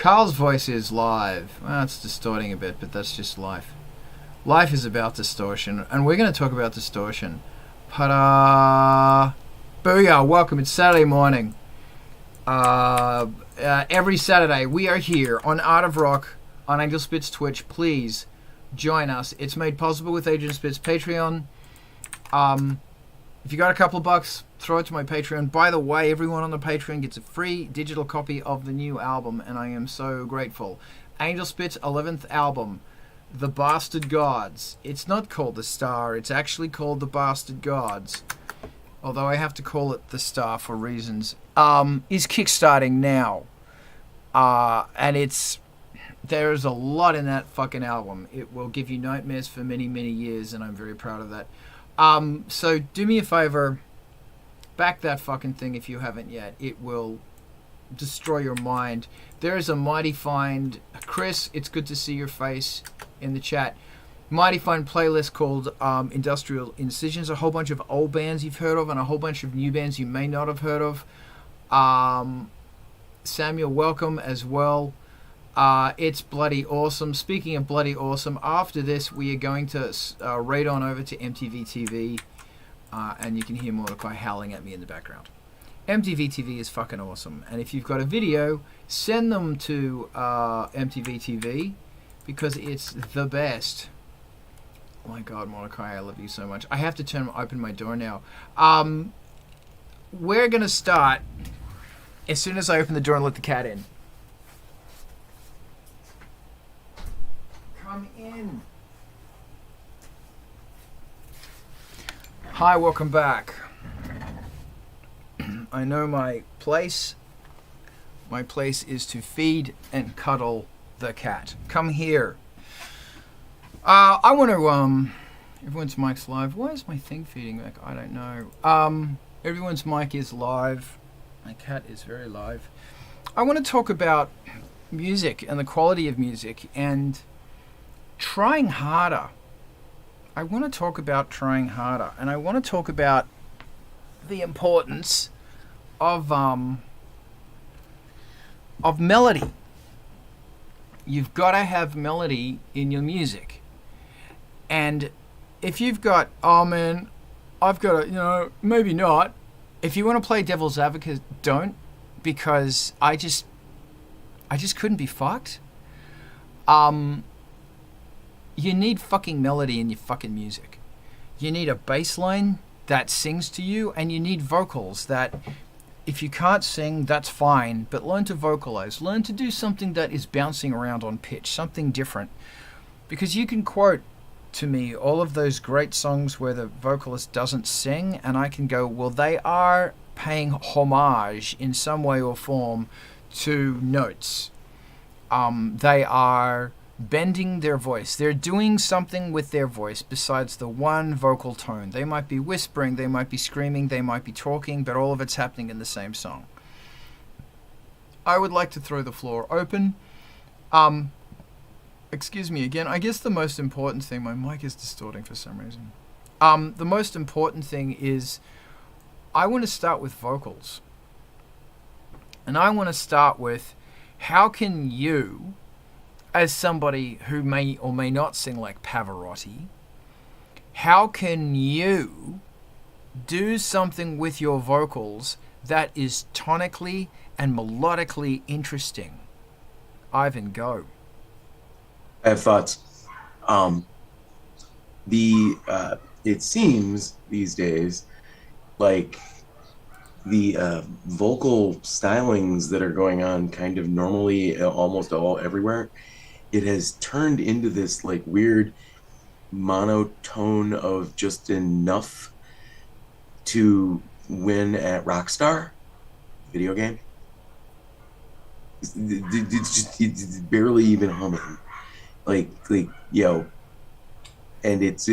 Carl's voice is live. Well, it's distorting a bit, but that's just life. Life is about distortion, and we're going to talk about distortion. Ta-da! Booyah! Welcome. It's Saturday morning. Every Saturday we are here on Art of Rock on ANGELSPIT'S Twitch. Please join us. It's made possible with ANGELSPIT'S Patreon. If you got a couple of bucks, throw it to my Patreon. By the way, everyone on the Patreon gets a free digital copy of the new album, and I am so grateful. ANGELSPIT'S 11th album, The Bastard Gods. It's not called The Star, it's actually called The Bastard Gods. Although I have to call it The Star for reasons. Is kickstarting now. And there's a lot in that fucking album. It will give you nightmares for many, many years, and I'm very proud of that. So do me a favor, back that fucking thing if you haven't yet. It will destroy your mind. There is a mighty fine, Chris, it's good to see your face in the chat, mighty fine playlist called Industrial Incisions, a whole bunch of old bands you've heard of and a whole bunch of new bands you may not have heard of. Samuel, welcome as well. It's bloody awesome. Speaking of bloody awesome, after this we are going to raid on over to MTV TV, and you can hear Mordecai howling at me in the background. MTV TV is fucking awesome, and if you've got a video, send them to MTV TV because it's the best. Oh my god, Mordecai, I love you so much. I have to open my door now. We're gonna start as soon as I open the door and let the cat in. Come in. Hi, welcome back. I know my place. My place is to feed and cuddle the cat. Come here. I want to, everyone's mic's live. Why is my thing feeding back? I don't know. Everyone's mic is live. My cat is very live. I want to talk about music and the quality of music and trying harder. I want to talk about trying harder, and I want to talk about the importance of melody. You've got to have melody in your music. And if you've got, oh man, I've got to, maybe not. If you want to play devil's advocate, don't, because I just couldn't be fucked. You need fucking melody in your fucking music. You need a bass line that sings to you, and you need vocals that, if you can't sing, that's fine, but learn to vocalize. Learn to do something that is bouncing around on pitch, something different. Because you can quote to me all of those great songs where the vocalist doesn't sing, and I can go, well, they are paying homage in some way or form to notes. They are bending their voice. They're doing something with their voice besides the one vocal tone. They might be whispering, they might be screaming, they might be talking, but all of it's happening in the same song. I would like to throw the floor open. Excuse me again. I guess the most important thing, my mic is distorting for some reason. The most important thing is I want to start with vocals. And I want to start with, how can you, as somebody who may or may not sing like Pavarotti, how can you do something with your vocals that is tonically and melodically interesting? Ivan, go. I have thoughts. It seems these days like the vocal stylings that are going on kind of normally almost everywhere, it has turned into this like weird monotone of just enough to win at Rockstar video game. It's barely even humming, like and it's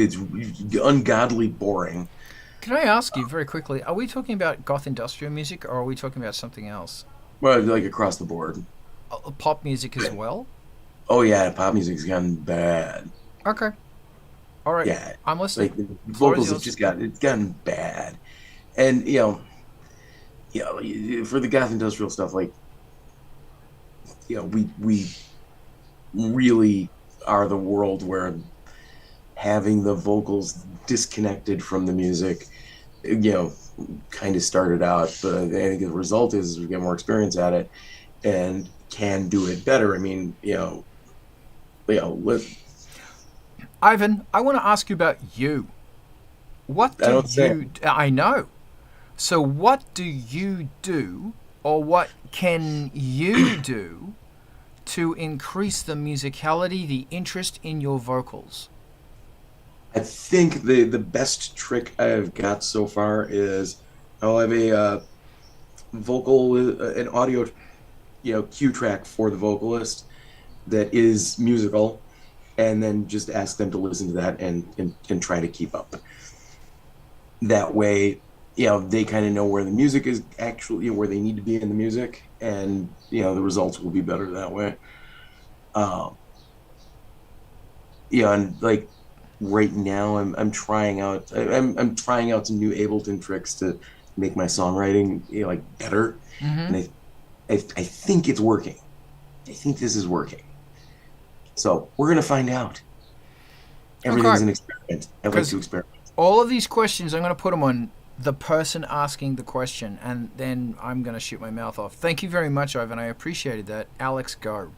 ungodly boring. Can I ask you very quickly, are we talking about goth industrial music, or are we talking about something else? Well, like across the board. Pop music as well? Oh yeah, pop music's gotten bad. Okay. All right. Yeah. I'm listening. Like the vocals have just gotten bad. And for the goth industrial stuff, like we really are the world where having the vocals disconnected from the music, kind of started out. But I think the result is we get more experience at it and can do it better. I mean, Ivan, I want to ask you about you. What I do don't say. you... I know. So what do you do, or what can you do to increase the musicality, the interest in your vocals? I think the best trick I've got so far is I'll have a vocal, an audio, cue track for the vocalist that is musical, and then just ask them to listen to that and try to keep up. That way, they kind of know where the music is actually, where they need to be in the music, and the results will be better that way. And like right now, I'm trying out I'm trying out some new Ableton tricks to make my songwriting like better, Mm-hmm. and I think it's working. I think this is working. So we're gonna find out. Everything's Okay. an experiment. I like Because to experiment. all of these questions, I'm going to put them on the person asking the question, and then I'm going to shoot my mouth off. Thank you very much, Ivan. I appreciated that. Alex, go.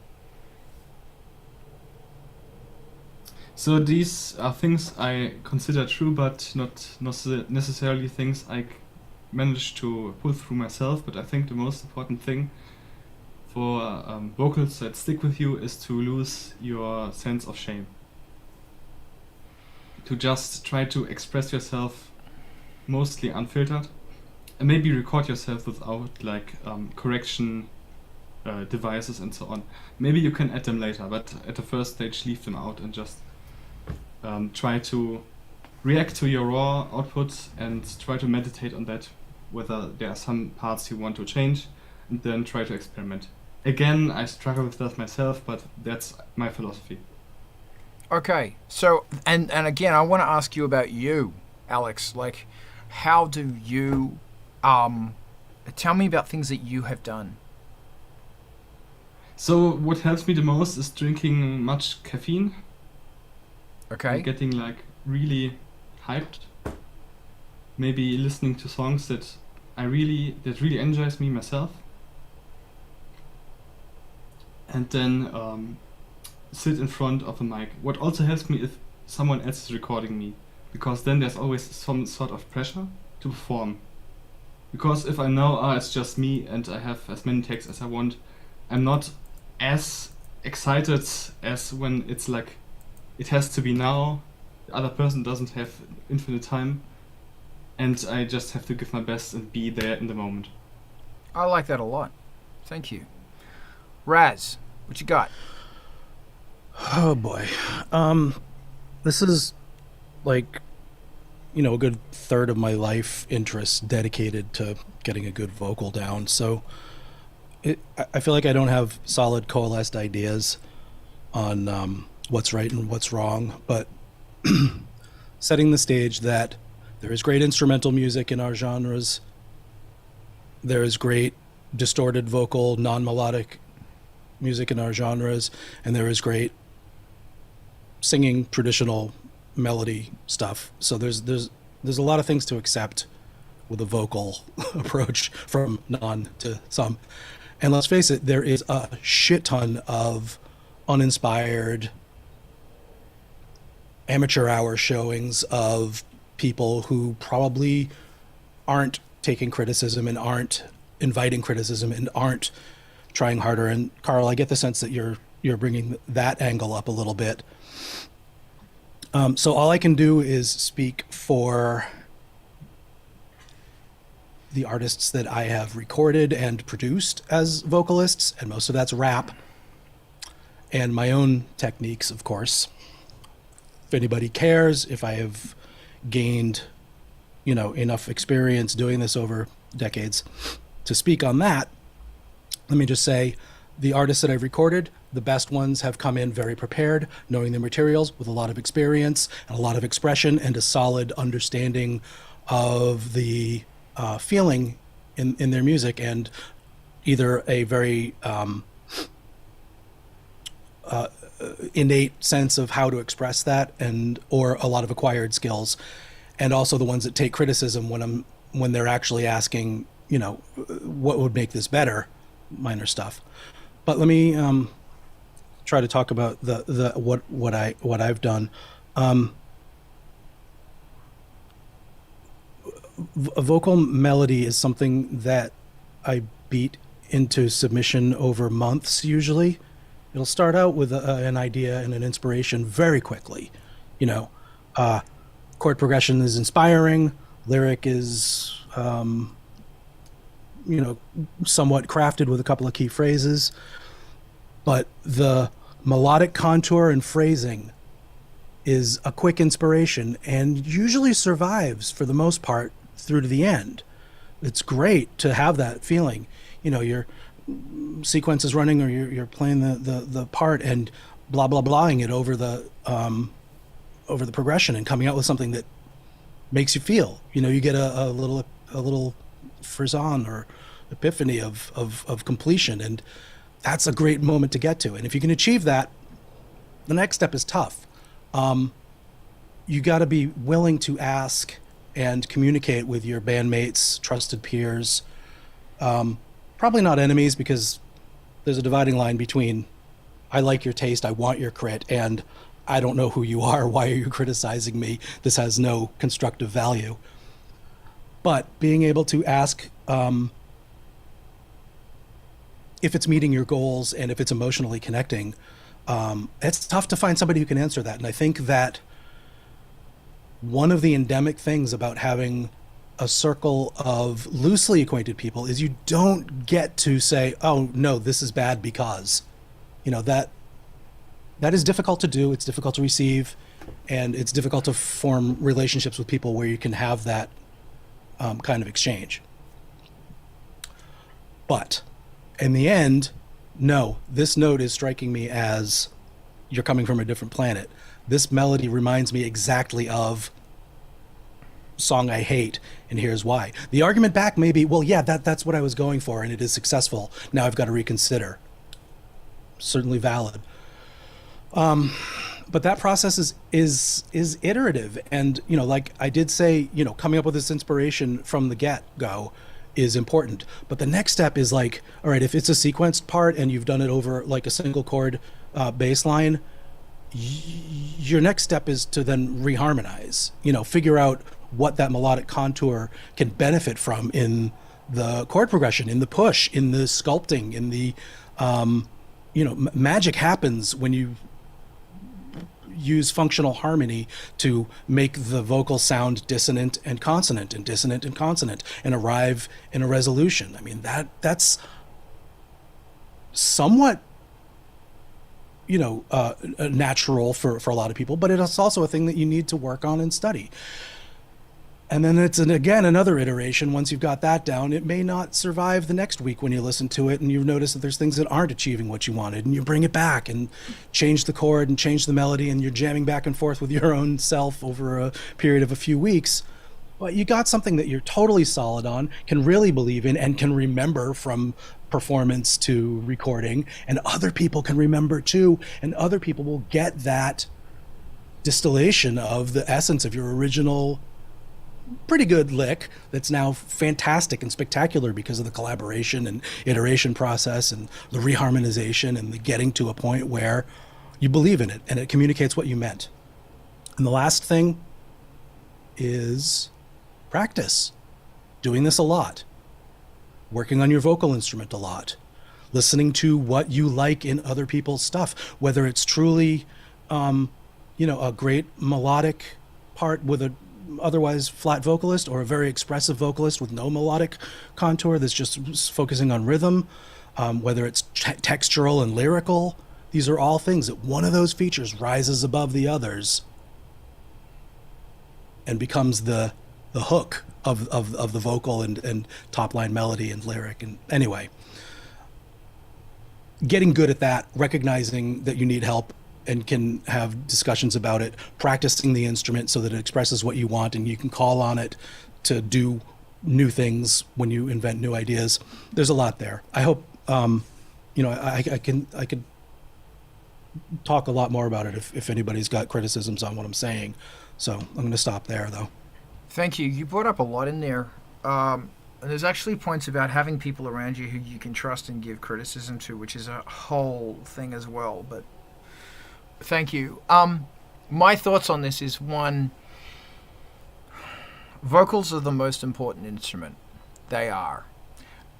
So these are things I consider true, but not necessarily things I managed to pull through myself. But I think the most important thing for vocals that stick with you is to lose your sense of shame. To just try to express yourself mostly unfiltered, and maybe record yourself without like correction devices and so on. Maybe you can add them later, but at the first stage leave them out and just try to react to your raw output and try to meditate on that, whether there are some parts you want to change, and then try to experiment. Again, I struggle with that myself, but that's my philosophy. Okay. So, and again, I want to ask you about you, Alex. Like, how do you... tell me about things that you have done. So what helps me the most is drinking much caffeine Okay. and getting like really hyped. Maybe listening to songs that really enjoys me myself. And then sit in front of a mic. What also helps me if someone else is recording me, because then there's always some sort of pressure to perform. Because if I know, it's just me and I have as many takes as I want, I'm not as excited as when it's like, it has to be now, the other person doesn't have infinite time, and I just have to give my best and be there in the moment. I like that a lot. Thank you. Raz, what you got? Oh boy. This is like, a good third of my life interest dedicated to getting a good vocal down. So I feel like I don't have solid coalesced ideas on what's right and what's wrong, but setting the stage that there is great instrumental music in our genres. There is great distorted vocal, non-melodic music in our genres, and there is great singing traditional melody stuff. So there's a lot of things to accept with a vocal approach from none to some. And let's face it, there is a shit ton of uninspired amateur hour showings of people who probably aren't taking criticism and aren't inviting criticism and aren't trying harder. And Carl, I get the sense that you're bringing that angle up a little bit. So all I can do is speak for the artists that I have recorded and produced as vocalists, and most of that's rap, and my own techniques, of course. If anybody cares, if I have gained, enough experience doing this over decades to speak on that, let me just say, the artists that I've recorded, the best ones have come in very prepared, knowing their materials, with a lot of experience and a lot of expression and a solid understanding of the feeling in their music, and either a very innate sense of how to express that, and or a lot of acquired skills, and also the ones that take criticism when they're actually asking, what would make this better, minor stuff. But let me try to talk about the what I've done. A vocal melody is something that I beat into submission over months. Usually it'll start out with an idea and an inspiration very quickly. Chord progression is inspiring, lyric is somewhat crafted with a couple of key phrases, but the melodic contour and phrasing is a quick inspiration and usually survives for the most part through to the end. It's great to have that feeling. Your sequence is running, or you're playing the part and blah blah blahing it over the progression and coming out with something that makes you feel. You get a little frisson or epiphany of completion, and that's a great moment to get to. And if you can achieve that, the next step is tough. You got to be willing to ask and communicate with your bandmates, trusted peers, probably not enemies, because there's a dividing line between I like your taste, I want your crit, and I don't know who you are, why are you criticizing me, this has no constructive value. But being able to ask if it's meeting your goals and if it's emotionally connecting, it's tough to find somebody who can answer that. And I think that one of the endemic things about having a circle of loosely acquainted people is you don't get to say, oh no, this is bad because, that is difficult to do. It's difficult to receive, and it's difficult to form relationships with people where you can have that kind of exchange. But in the end, no, this note is striking me as you're coming from a different planet. This melody reminds me exactly of song I hate, and here's why. The argument back may be, well, yeah, that's what I was going for, and it is successful. Now I've got to reconsider. Certainly valid. But that process is iterative, and like I did say, coming up with this inspiration from the get-go is important. But the next step is like, all right, if it's a sequenced part and you've done it over like a single chord bass line, your next step is to then reharmonize, figure out what that melodic contour can benefit from in the chord progression, in the push, in the sculpting, in the, magic happens when you use functional harmony to make the vocal sound dissonant and consonant and dissonant and consonant and arrive in a resolution. I mean, that's somewhat natural for a lot of people, but it's also a thing that you need to work on and study. And then it's again another iteration. Once you've got that down, it may not survive the next week when you listen to it and you notice that there's things that aren't achieving what you wanted, and you bring it back and change the chord and change the melody, and you're jamming back and forth with your own self over a period of a few weeks. But you got something that you're totally solid on, can really believe in, and can remember from performance to recording, and other people can remember too, and other people will get that distillation of the essence of your original pretty good lick that's now fantastic and spectacular because of the collaboration and iteration process and the reharmonization and the getting to a point where you believe in it and it communicates what you meant. And the last thing is practice. Doing this a lot. Working on your vocal instrument a lot. Listening to what you like in other people's stuff, whether it's truly a great melodic part with a otherwise flat vocalist, or a very expressive vocalist with no melodic contour that's just focusing on rhythm, whether it's textural and lyrical. These are all things that one of those features rises above the others and becomes the hook of the vocal and top line melody and lyric. And anyway, getting good at that, recognizing that you need help and can have discussions about it, practicing the instrument so that it expresses what you want and you can call on it to do new things when you invent new ideas. There's a lot there. I hope, I could talk a lot more about it if anybody's got criticisms on what I'm saying. So I'm going to stop there, though. Thank you. You brought up a lot in there. And there's actually points about having people around you who you can trust and give criticism to, which is a whole thing as well. But thank you. My thoughts on this is, one, vocals are the most important instrument. They are.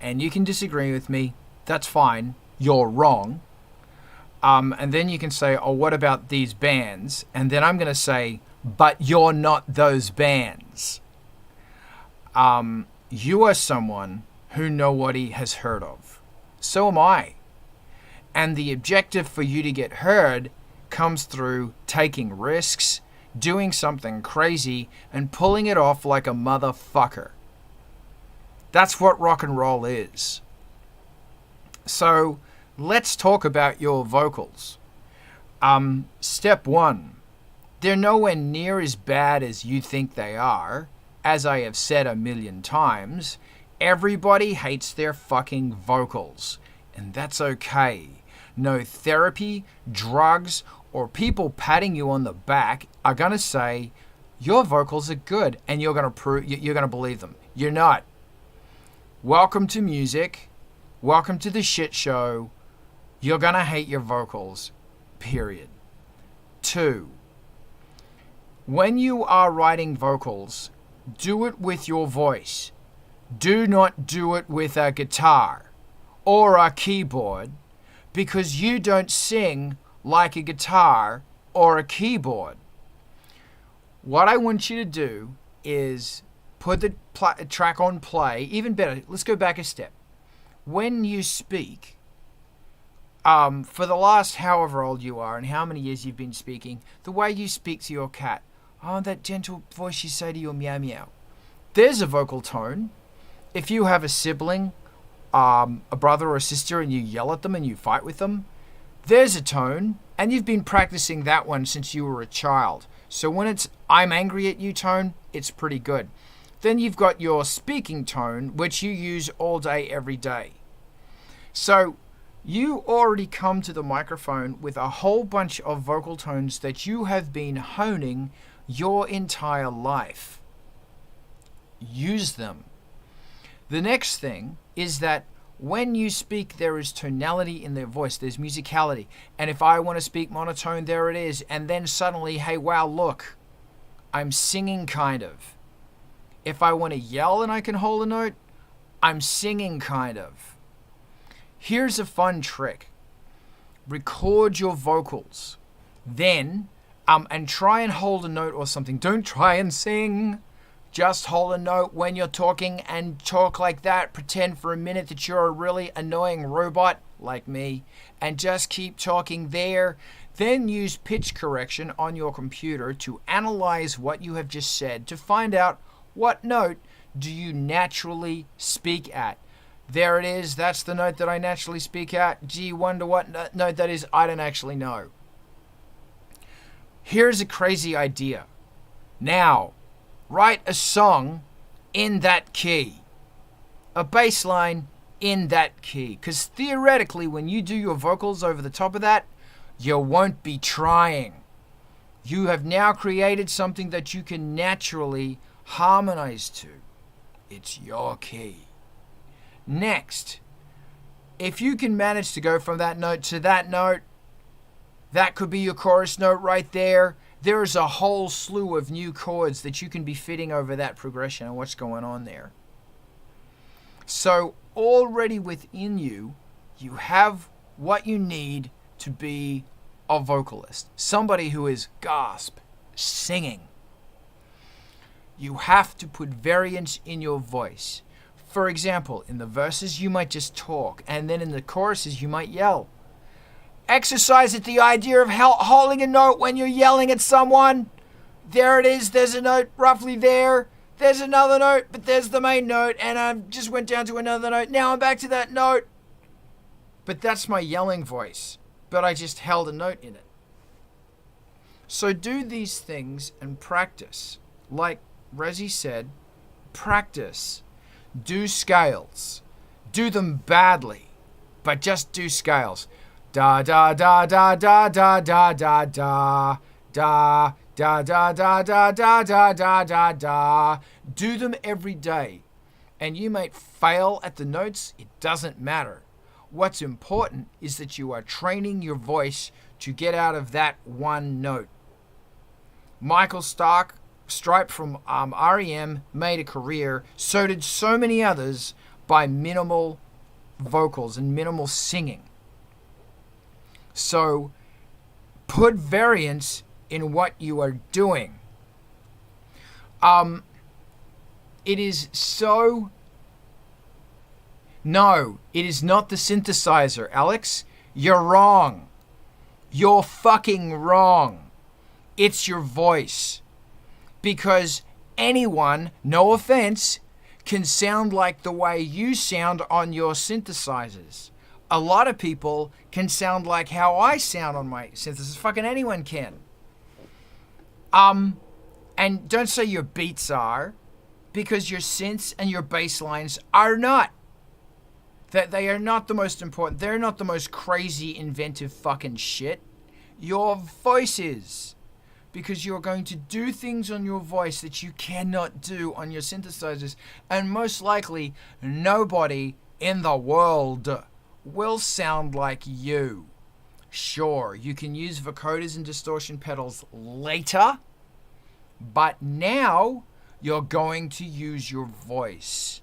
And you can disagree with me. That's fine. You're wrong. And then you can say, oh, what about these bands? And then I'm going to say, but you're not those bands. You are someone who nobody has heard of. So am I. And the objective for you to get heard comes through taking risks, doing something crazy, and pulling it off like a motherfucker. That's what rock and roll is. So let's talk about your vocals. Step one. They're nowhere near as bad as you think they are. As I have said a million times, everybody hates their fucking vocals. And that's okay. No therapy, drugs, or people patting you on the back are going to say your vocals are good and you're going to believe them. You're not. Welcome to music. Welcome to the shit show. You're going to hate your vocals. Period. 2. When you are writing vocals, do it with your voice. Do not do it with a guitar or a keyboard, because you don't sing like a guitar or a keyboard. What I want you to do is put the track on play. Even better, let's go back a step. When you speak, for the last however old you are and how many years you've been speaking, the way you speak to your cat, oh, that gentle voice you say to your meow meow. There's a vocal tone. If you have a sibling, a brother or a sister, and you yell at them and you fight with them, there's a tone. And you've been practicing that one since you were a child. So when it's I'm angry at you tone, it's pretty good. Then you've got your speaking tone, which you use all day, every day. So you already come to the microphone with a whole bunch of vocal tones that you have been honing your entire life. Use them. The next thing is that when you speak, there is tonality in their voice. There's musicality. And if I want to speak monotone, there it is. And then suddenly, hey, wow, look, I'm singing kind of. If I want to yell and I can hold a note, I'm singing kind of. Here's a fun trick. Record your vocals. Then, and try and hold a note or something. Don't try and sing. Just hold a note when you're talking and talk like that. Pretend for a minute that you're a really annoying robot like me and just keep talking there. Then use pitch correction on your computer to analyze what you have just said to find out what note do you naturally speak at. There it is. That's the note that I naturally speak at. Gee, wonder what note that is. I don't actually know. Here's a crazy idea. Now, write a song in that key. A bass line in that key. Because theoretically, when you do your vocals over the top of that, you won't be trying. You have now created something that you can naturally harmonize to. It's your key. Next, if you can manage to go from that note to that note, that could be your chorus note right there. There is a whole slew of new chords that you can be fitting over that progression and what's going on there. So already within you, you have what you need to be a vocalist. Somebody who is, gasp, singing. You have to put variance in your voice. For example, in the verses you might just talk, and then in the choruses you might yell. Exercise at the idea of holding a note when you're yelling at someone. There it is. There's a note roughly there. There's another note, but there's the main note, and I just went down to another note. Now I'm back to that note. But that's my yelling voice. But I just held a note in it. So do these things and practice. Like Rezi said, practice. Do scales. Do them badly, but just do scales. Da da da da da da da da da da da da da da da da da da da. Do them every day. And you might fail at the notes, it doesn't matter. What's important is that you are training your voice to get out of that one note. Michael Stipe from REM made a career, so did so many others, by minimal vocals and minimal singing. So put variance in what you are doing. It is so... No, it is not the synthesizer, Alex. You're wrong. You're fucking wrong. It's your voice. Because anyone, no offense, can sound like the way you sound on your synthesizers. A lot of people can sound like how I sound on my synthesizers. Fucking anyone can. And don't say your beats are, because your synths and your bass lines are not. That they are not the most important. They're not the most crazy, inventive fucking shit. Your voice is. Because you're going to do things on your voice that you cannot do on your synthesizers. And most likely, nobody in the world will sound like you. Sure, you can use vocoders and distortion pedals later. But now, you're going to use your voice.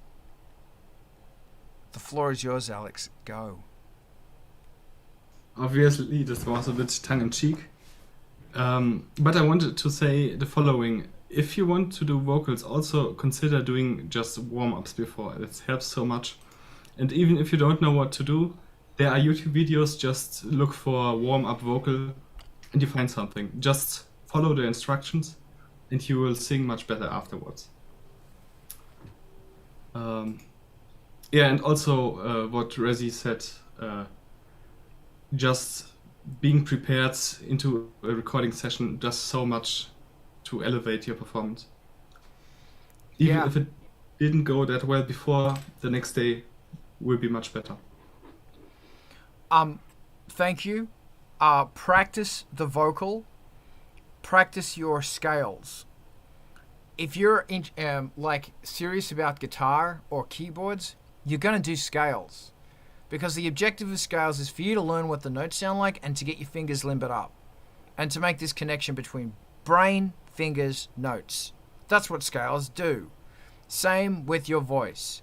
The floor is yours, Alex. Go. Obviously, this was a bit tongue-in-cheek. But I wanted to say the following. If you want to do vocals, also consider doing just warm-ups before. It helps so much. And even if you don't know what to do, there are YouTube videos. Just look for warm-up vocal and you find something. Just follow the instructions and you will sing much better afterwards. Yeah, and also what Rezi said, just being prepared into a recording session does so much to elevate your performance. Even if it didn't go that well before, the next day will be much better. Thank you. Practice the vocal. Practice your scales. If you're like serious about guitar or keyboards, you're going to do scales. Because the objective of scales is for you to learn what the notes sound like and to get your fingers limbered up. And to make this connection between brain, fingers, notes. That's what scales do. Same with your voice.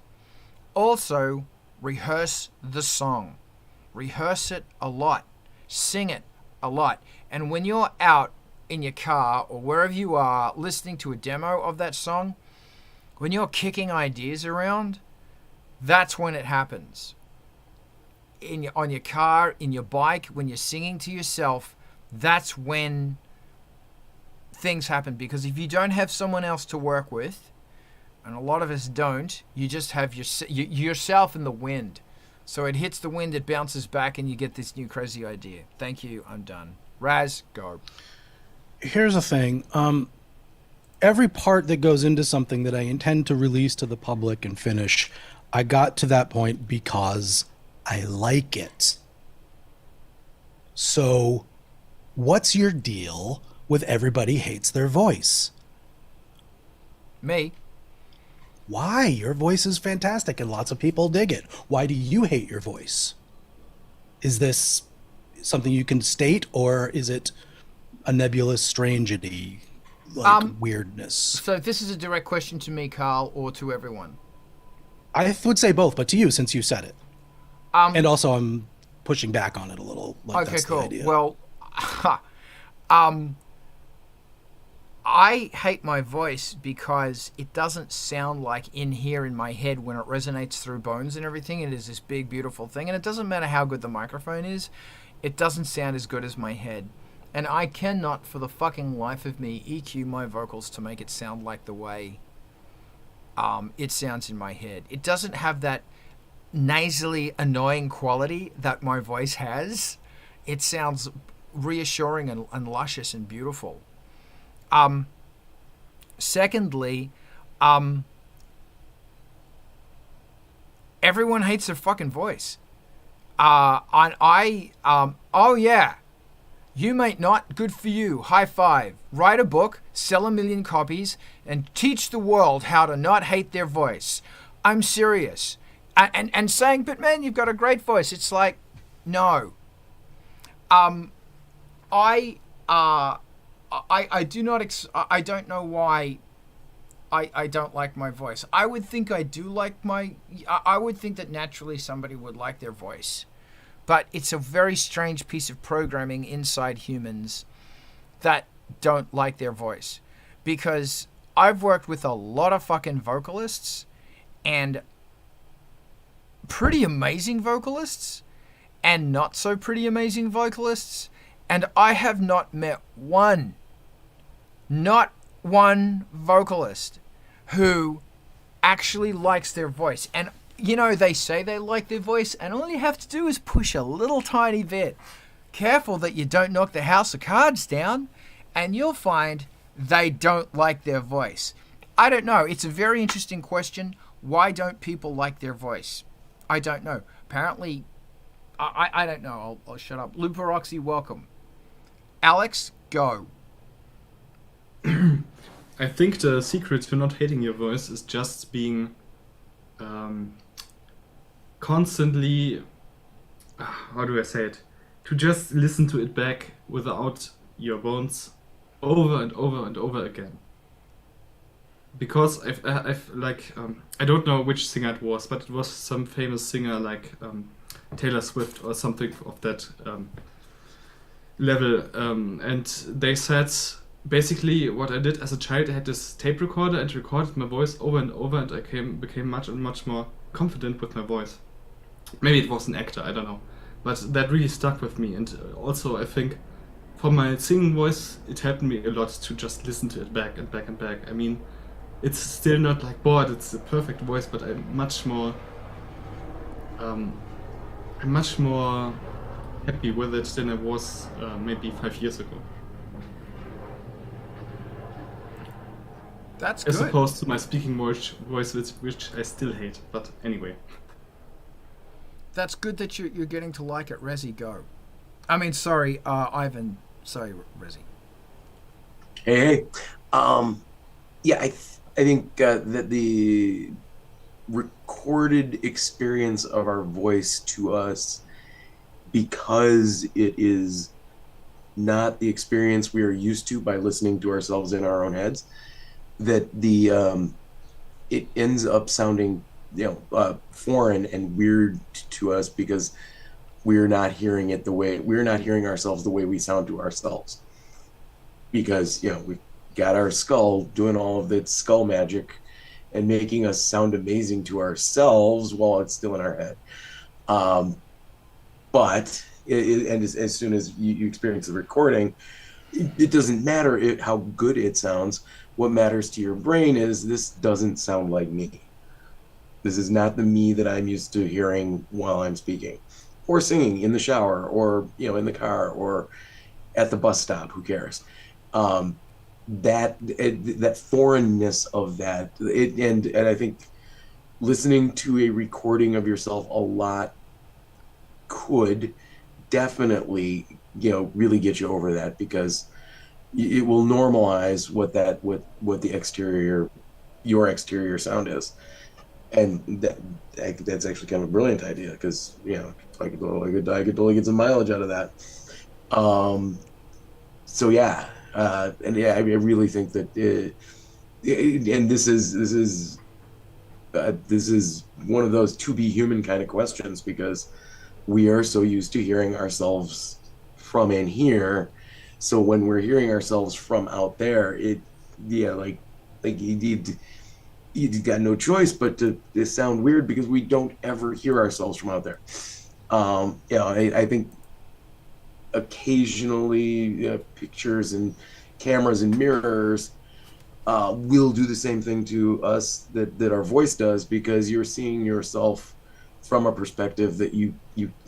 Also, rehearse the song. Rehearse it a lot. Sing it a lot. And when you're out in your car or wherever you are listening to a demo of that song, when you're kicking ideas around, that's when it happens. On your car, in your bike, when you're singing to yourself, that's when things happen. Because if you don't have someone else to work with, and a lot of us don't, you just have yourself in the wind. So it hits the wind, it bounces back, and you get this new crazy idea. Thank you, I'm done. Raz, go. Here's the thing. Every part that goes into something that I intend to release to the public and finish, I got to that point because I like it. So, what's your deal with everybody hates their voice? Me. Why? Your voice is fantastic and lots of people dig it. Why do you hate your voice? Is this something you can state, or is it a nebulous strangity, like weirdness? So this is a direct question to me, Carl, or to everyone? I would say both, but to you, since you said it. And also I'm pushing back on it a little. Like, okay, that's cool. The idea. Well, I hate my voice because it doesn't sound like in here in my head when it resonates through bones and everything. It is this big, beautiful thing. And it doesn't matter how good the microphone is. It doesn't sound as good as my head. And I cannot, for the fucking life of me, EQ my vocals to make it sound like the way it sounds in my head. It doesn't have that nasally, annoying quality that my voice has. It sounds reassuring and luscious and beautiful. Secondly, everyone hates their fucking voice. Oh yeah. You might not. Good for you. High five. Write a book, sell 1 million copies, and teach the world how to not hate their voice. I'm serious. And saying, but man, you've got a great voice. It's like, no. I do not. I don't know why. I don't like my voice. I would think I do like my. I would think that naturally somebody would like their voice. But it's a very strange piece of programming inside humans that don't like their voice. Because I've worked with a lot of fucking vocalists and pretty amazing vocalists and not so pretty amazing vocalists. And I have not met not one vocalist who actually likes their voice. And you know, they say they like their voice, and all you have to do is push a little tiny bit. Careful that you don't knock the house of cards down, and you'll find they don't like their voice. I don't know. It's a very interesting question. Why don't people like their voice? I don't know. Apparently, I don't know. I'll shut up. Luparoxy, welcome. Alex, go. I think the secret to not hating your voice is just being constantly, how do I say it? To just listen to it back without your bones over and over and over again. Because I've like, I don't know which singer it was, but it was some famous singer like Taylor Swift or something of that level. And they said, basically what I did as a child, I had this tape recorder and recorded my voice over and over, and I became much and much more confident with my voice. Maybe it was an actor, I don't know. But that really stuck with me. And also I think for my singing voice, it helped me a lot to just listen to it back and back and back. I mean, it's still not like, bored, it's the perfect voice, but I'm much more happy with it than I was maybe 5 years ago. That's good. As opposed to my speaking voice, which I still hate. But anyway. That's good that you're getting to like it. Resi, go. I mean, sorry, Ivan. Sorry, Resi. Hey. Yeah, I think that the recorded experience of our voice to us, because it is not the experience we are used to by listening to ourselves in our own heads, that it ends up sounding, foreign and weird to us because we're not hearing ourselves the way we sound to ourselves. Because we've got our skull doing all of its skull magic and making us sound amazing to ourselves while it's still in our head. But as soon as you experience the recording, it doesn't matter how good it sounds. What matters to your brain is, this doesn't sound like me. This is not the me that I'm used to hearing while I'm speaking or singing in the shower or in the car or at the bus stop. Who cares? That foreignness of that, and I think listening to a recording of yourself a lot could definitely really get you over that, because it will normalize what your exterior sound is. And that's actually kind of a brilliant idea, because I could totally get some mileage out of that. So yeah, and yeah, I really think that, and this is one of those to be human kind of questions, because we are so used to hearing ourselves from in here. So when we're hearing ourselves from out there, you got no choice but to sound weird, because we don't ever hear ourselves from out there. I think occasionally pictures and cameras and mirrors will do the same thing to us that our voice does, because you're seeing yourself from a perspective that you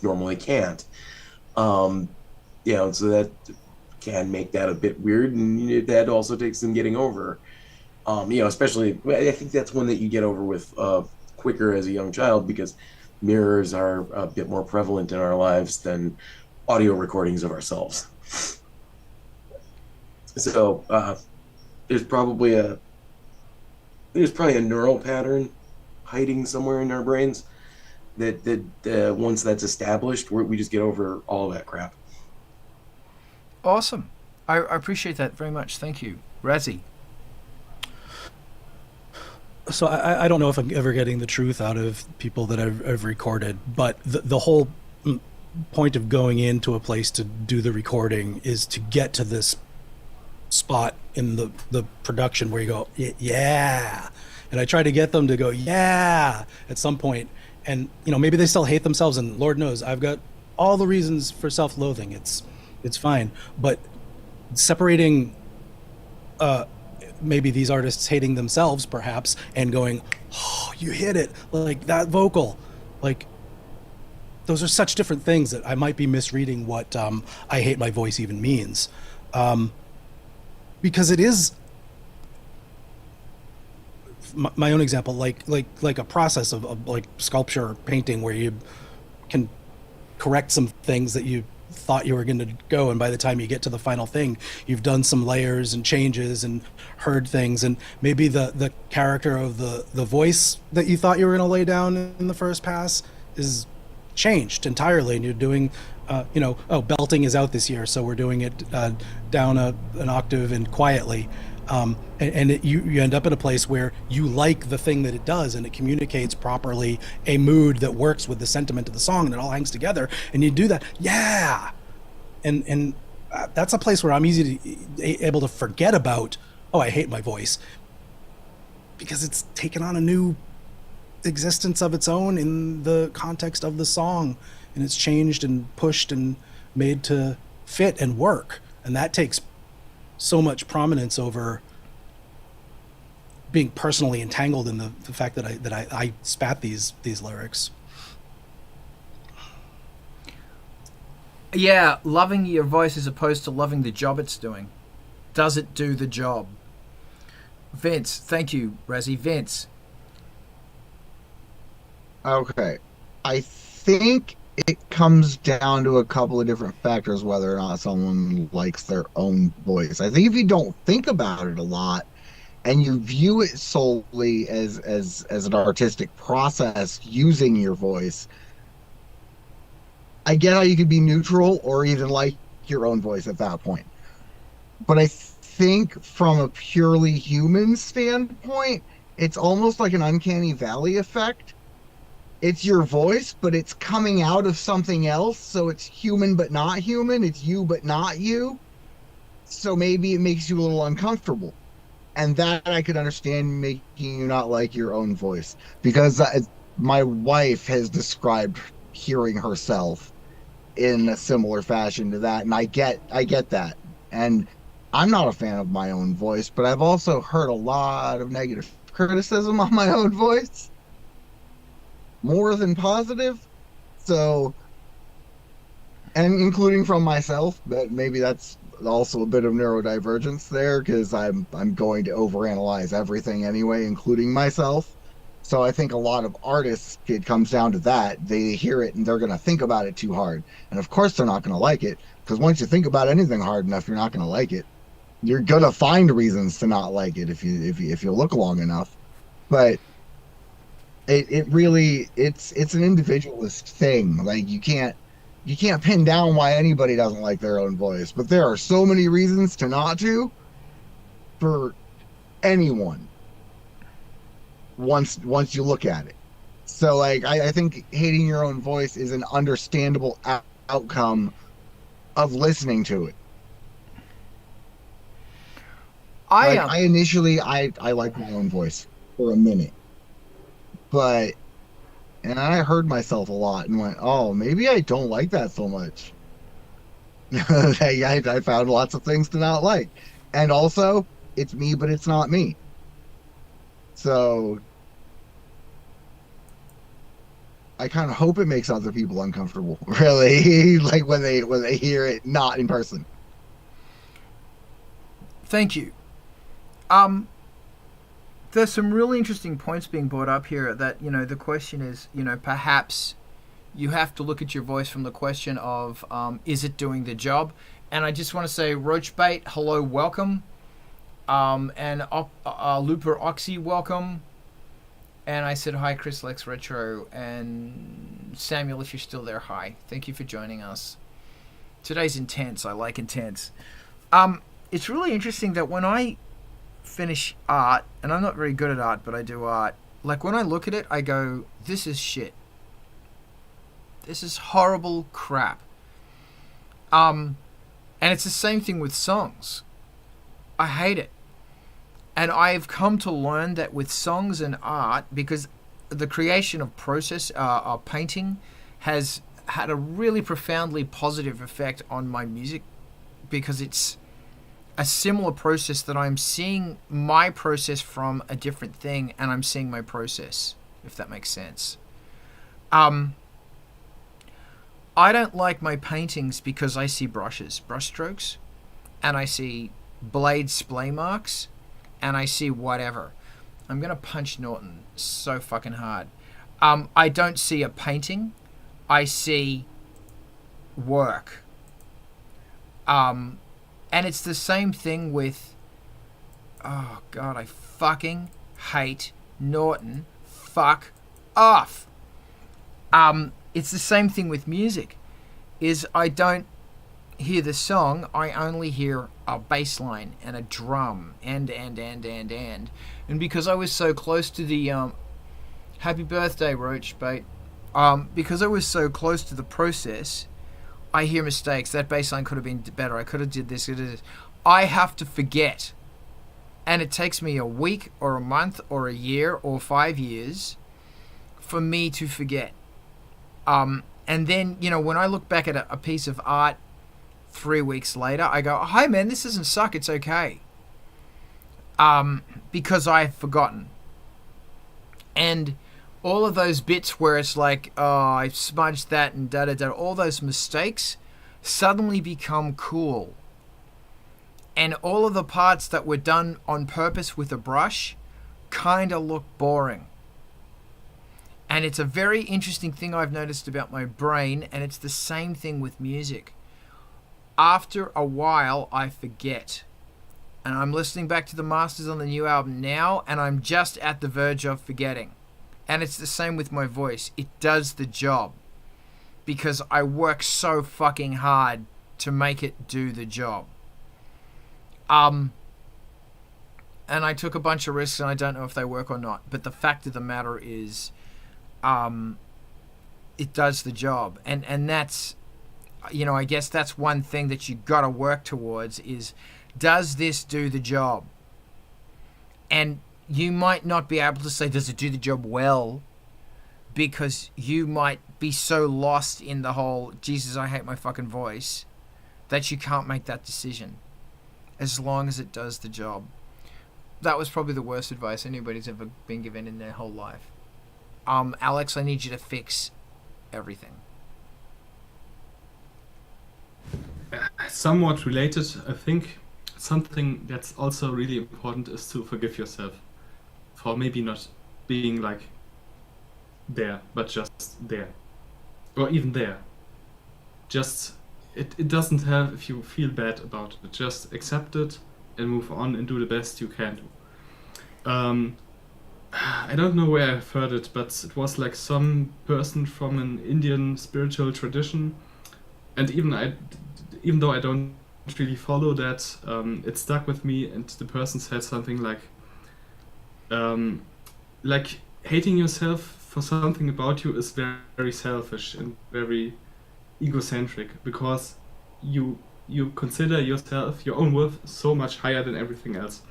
normally can't. So that can make that a bit weird, and that also takes some getting over. Especially, I think that's one that you get over with quicker as a young child, because mirrors are a bit more prevalent in our lives than audio recordings of ourselves. So there's probably a neural pattern hiding somewhere in our brains that once that's established, we just get over all of that crap. Awesome. I appreciate that very much. Thank you. Razzie. So I don't know if I'm ever getting the truth out of people that I've recorded, but the whole point of going into a place to do the recording is to get to this spot in the production where you go, yeah. And I try to get them to go, yeah, at some point. And, you know, maybe they still hate themselves, and Lord knows I've got all the reasons for self-loathing. It's fine. But separating maybe these artists hating themselves perhaps and going, oh, you hit it, like that vocal, like those are such different things that I might be misreading what I hate my voice even means, because it is my own example, like a process of like sculpture or painting where you can correct some things that you thought you were going to go, and by the time you get to the final thing, you've done some layers and changes and heard things, and maybe the character of the voice that you thought you were going to lay down in the first pass is changed entirely, and you're doing belting is out this year, so we're doing it down an octave and quietly, you end up in a place where you like the thing that it does, and it communicates properly a mood that works with the sentiment of the song, and it all hangs together, and you do that, yeah, and that's a place where I'm able to forget about, oh, I hate my voice, because it's taken on a new existence of its own in the context of the song, and it's changed and pushed and made to fit and work, and that takes so much prominence over being personally entangled in the fact that I spat these lyrics. Yeah, loving your voice as opposed to loving the job it's doing. Does it do the job? Vince, thank you, Razzie. Vince. Okay. I think it comes down to a couple of different factors whether or not someone likes their own voice. I think if you don't think about it a lot and you view it solely as an artistic process using your voice, I get how you could be neutral or even like your own voice at that point. But I think from a purely human standpoint, it's almost like an uncanny valley effect. It's your voice, but it's coming out of something else, so it's human but not human. It's you but not you. So maybe it makes you a little uncomfortable. And that I could understand making you not like your own voice. Because my wife has described hearing herself in a similar fashion to that, and I get that. And I'm not a fan of my own voice, but I've also heard a lot of negative criticism on my own voice. More than positive, so, and including from myself, but maybe that's also a bit of neurodivergence there, because I'm going to overanalyze everything anyway, including myself. So I think a lot of artists, it comes down to that. They hear it and they're going to think about it too hard, and of course they're not going to like it, because once you think about anything hard enough, you're not going to like it. You're going to find reasons to not like it if you look long enough, but. It really it's an individualist thing. Like you can't pin down why anybody doesn't like their own voice, but there are so many reasons to not to for anyone once you look at it. So like I think hating your own voice is an understandable outcome of listening to it. I initially liked my own voice for a minute. And I heard myself a lot and went, oh, maybe I don't like that so much. I found lots of things to not like. And also, it's me, but it's not me. So I kind of hope it makes other people uncomfortable, really, like when they hear it not in person. Thank you. there's some really interesting points being brought up here that, the question is, perhaps you have to look at your voice from the question of, is it doing the job? And I just want to say, Roachbait, hello, welcome. And Looper Oxy, welcome. And I said, hi, Chris Lex Retro. And Samuel, if you're still there, hi. Thank you for joining us. Today's intense. I like intense. It's really interesting that when I finish art, and I'm not very good at art, but I do art, like when I look at it, I go, this is shit. This is horrible crap. And it's the same thing with songs. I hate it. And I've come to learn that with songs and art, because the creation of process, painting, has had a really profoundly positive effect on my music, because it's a similar process that I'm seeing my process from a different thing, and I'm seeing my process, if that makes sense. I don't like my paintings because I see brush strokes, and I see blade splay marks, and I see whatever. I'm going to punch Norton so fucking hard. I don't see a painting. I see work. And it's the same thing with... Oh, God, I fucking hate Norton. Fuck off. It's the same thing with music. Is I don't hear the song, I only hear a bass line and a drum and because I was so close to the happy birthday, Roach Bait, because I was so close to the process, I hear mistakes. That bass line could have been better. I could have did this. I have to forget, and it takes me a week or a month or a year or 5 years for me to forget. And then, when I look back at a piece of art 3 weeks later, I go, "Hi, man, this doesn't suck. It's okay." Because I've forgotten. And all of those bits where it's like, oh, I smudged that and da-da-da, all those mistakes suddenly become cool. And all of the parts that were done on purpose with a brush kind of look boring. And it's a very interesting thing I've noticed about my brain, and it's the same thing with music. After a while, I forget. And I'm listening back to the masters on the new album now, and I'm just at the verge of forgetting. And it's the same with my voice. It does the job. Because I work so fucking hard to make it do the job. And I took a bunch of risks, and I don't know if they work or not. But the fact of the matter is, it does the job. And that's, I guess that's one thing that you got to work towards is, does this do the job? And you might not be able to say, does it do the job well? Because you might be so lost in the whole, Jesus, I hate my fucking voice, that you can't make that decision. As long as it does the job. That was probably the worst advice anybody's ever been given in their whole life. Alex, I need you to fix everything. Somewhat related, I think something that's also really important is to forgive yourself for maybe not being like there, but just there. Or even there. Just, it doesn't have, if you feel bad about it, just accept it and move on and do the best you can do. I don't know where I've heard it, but it was like some person from an Indian spiritual tradition, and even though I don't really follow that, it stuck with me, and the person said something like hating yourself for something about you is very, very selfish and very egocentric, because you consider yourself, your own worth, so much higher than everything else.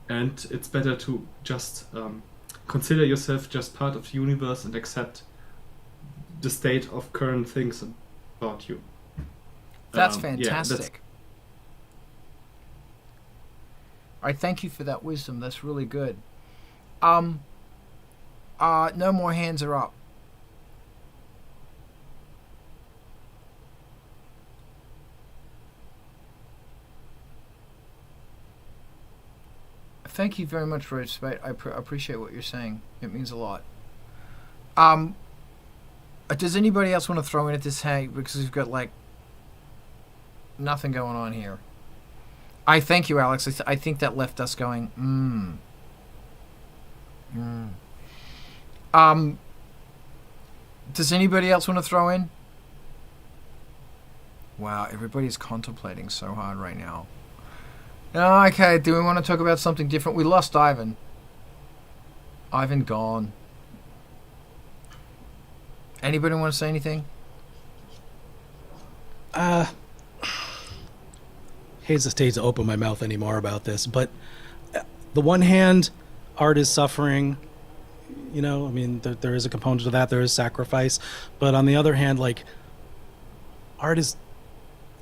And it's better to just consider yourself just part of the universe and accept the state of current things about you. That's fantastic. I thank you for that wisdom. That's really good. No more hands are up. Thank you very much, Rage Spate. I appreciate what you're saying. It means a lot. Does anybody else want to throw in at this hang? Because we've got, like, nothing going on here. I thank you, Alex. I think that left us going, does anybody else want to throw in? Wow, everybody's contemplating so hard right now. Okay, do we want to talk about something different? We lost Ivan. Ivan gone. Anybody want to say anything? Hesitate to open my mouth anymore about this, but the one hand, art is suffering. You know, I mean, there is a component of that. There is sacrifice, but on the other hand, like, art is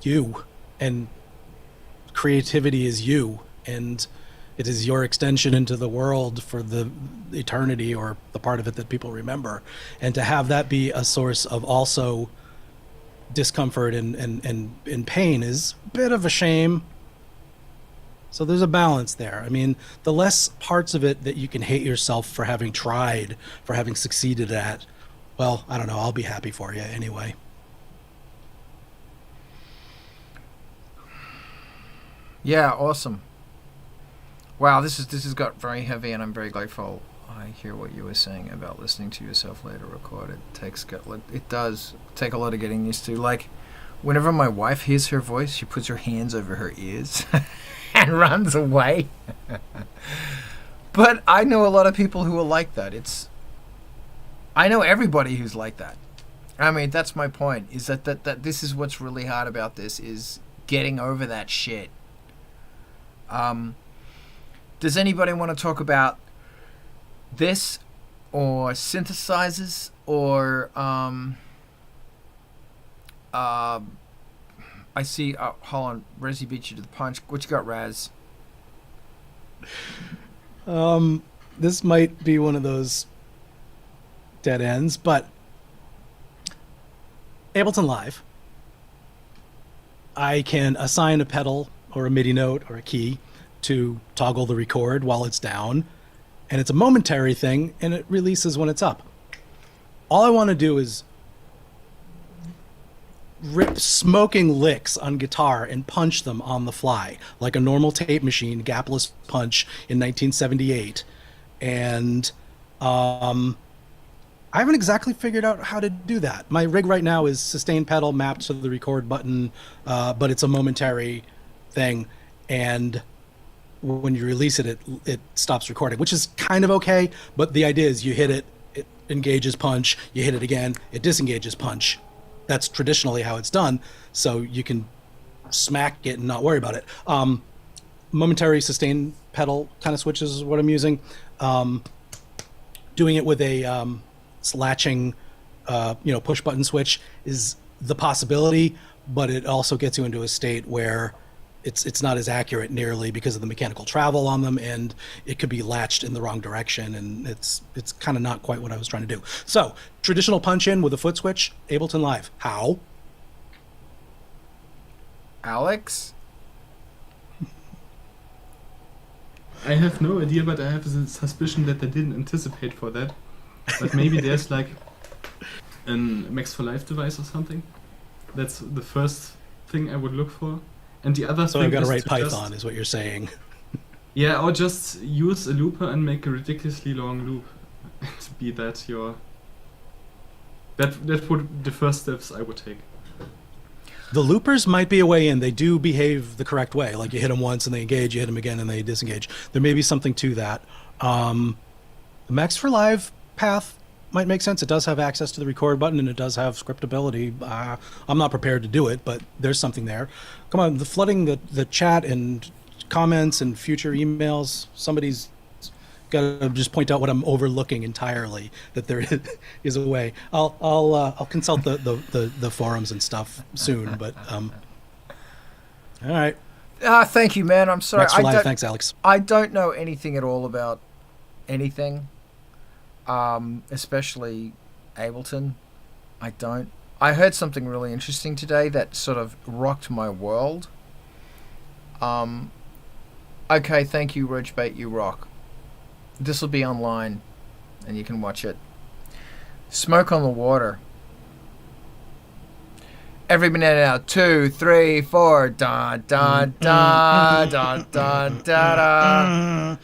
you, and creativity is you, and it is your extension into the world for the eternity, or the part of it that people remember. And to have that be a source of also discomfort and pain is a bit of a shame. So there's a balance there. I mean, the less parts of it that you can hate yourself for having tried, for having succeeded at, well, I don't know, I'll be happy for you anyway. Yeah, awesome. Wow, this has got very heavy, and I'm very grateful. I hear what you were saying about listening to yourself later record. It does take a lot of getting used to. Like, whenever my wife hears her voice, she puts her hands over her ears and runs away. But I know a lot of people who are like that. I know everybody who's like that. I mean, that's my point, is that this is what's really hard about this, is getting over that shit. Does anybody want to talk about this, or synthesizers, or I see, hold on, Rezzy beat you to the punch. What you got, Raz? This might be one of those dead ends, but Ableton Live, I can assign a pedal or a MIDI note or a key to toggle the record while it's down, and it's a momentary thing, and it releases when it's up. All I want to do is rip smoking licks on guitar and punch them on the fly, like a normal tape machine, gapless punch in 1978. And I haven't exactly figured out how to do that. My rig right now is sustain pedal mapped to the record button, but it's a momentary thing, and when you release it, it stops recording, which is kind of okay, but the idea is you hit it, it engages punch, you hit it again, it disengages punch. That's traditionally how it's done, so you can smack it and not worry about it. Momentary sustain pedal kind of switches is what I'm using. Doing it with a latching, push button switch is the possibility, but it also gets you into a state where it's not as accurate nearly because of the mechanical travel on them, and it could be latched in the wrong direction, and it's kind of not quite what I was trying to do. So traditional punch in with a foot switch, Ableton Live. How? Alex? I have no idea, but I have a suspicion that they didn't anticipate for that. But maybe there's like a Max for Live device or something. That's the first thing I would look for. And the other so thing I've got to is write to Python, is what you're saying. Yeah, or just use a looper and make a ridiculously long loop. To be that your... That would the first steps I would take. The loopers might be a way in. They do behave the correct way. Like, you hit them once and they engage, you hit them again and they disengage. There may be something to that. The Max for Live path might make sense. It does have access to the record button, and it does have scriptability. I'm not prepared to do it, but there's something there. Come on, flooding the chat and comments and future emails. Somebody's got to just point out what I'm overlooking entirely, that there is a way. I'll consult the forums and stuff soon, but all right. Thank you, man. I'm sorry. Max for Live. Thanks, Alex. I don't know anything at all about anything. Especially Ableton. I don't. I heard something really interesting today that sort of rocked my world. Okay, thank you, Roachbait, you rock. This will be online, and you can watch it. Smoke on the Water. Every minute out. 2, 3, 4. Da da da da da da da.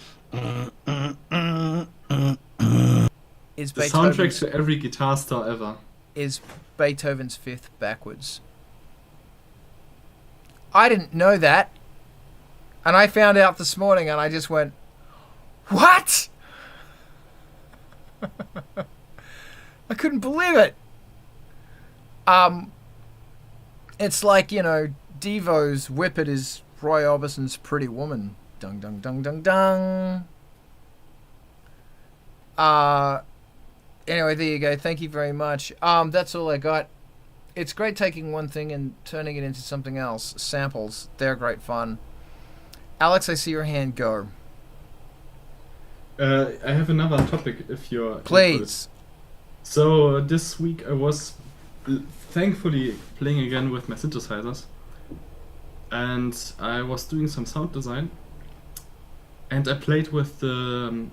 Is The soundtrack to every guitar star ever. Is Beethoven's Fifth backwards? I didn't know that, and I found out this morning, and I just went, "What?" I couldn't believe it. It's like, you know, Devo's Whippet is Roy Orbison's Pretty Woman. Dung dung dung dung dung. Anyway, there you go. Thank you very much. That's all I got. It's great taking one thing and turning it into something else. Samples, they're great fun. Alex, I see your hand go. I have another topic if you're... Please. So this week I was thankfully playing again with my synthesizers. And I was doing some sound design. And I played with the...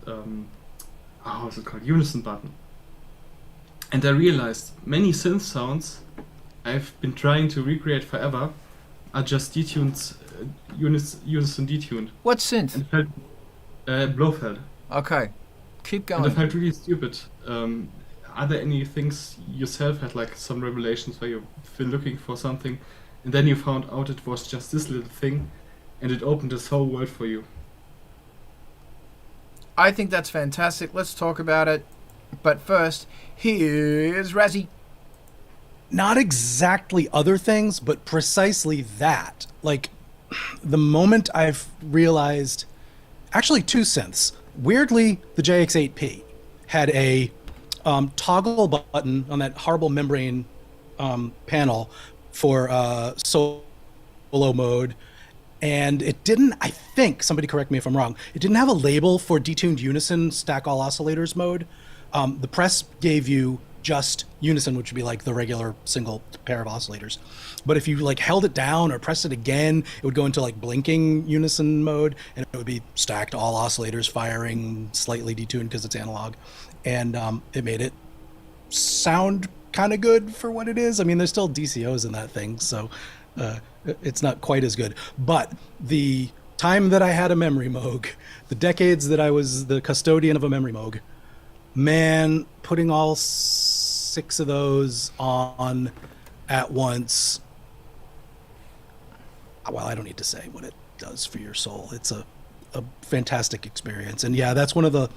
what's it called? Unison button. And I realized many synth sounds I've been trying to recreate forever are just detuned, unison detuned. What synth? And felt, Blofeld. Okay, keep And I going. felt really stupid. Are there any things yourself had like some revelations where you've been looking for something and then you found out it was just this little thing and it opened this whole world for you? I think that's fantastic. Let's talk about it. But first, here's Razzie. Not exactly other things, but precisely that. Like, the moment I've realized, actually 2 synths. Weirdly, the JX8P had a toggle button on that horrible membrane panel for solo mode, and it didn't, I think, somebody correct me if I'm wrong, it didn't have a label for detuned unison stack all oscillators mode. The press gave you just unison, which would be like the regular single pair of oscillators. But if you like held it down or pressed it again, it would go into like blinking unison mode, and it would be stacked all oscillators firing slightly detuned because it's analog. And it made it sound kind of good for what it is. I mean, there's still DCOs in that thing, so it's not quite as good. But the time that I had a memory moog, the decades that I was the custodian of a memory moog, man, putting all 6 of those on at once, well, I don't need to say what it does for your soul. It's a fantastic experience. And yeah, that's one of the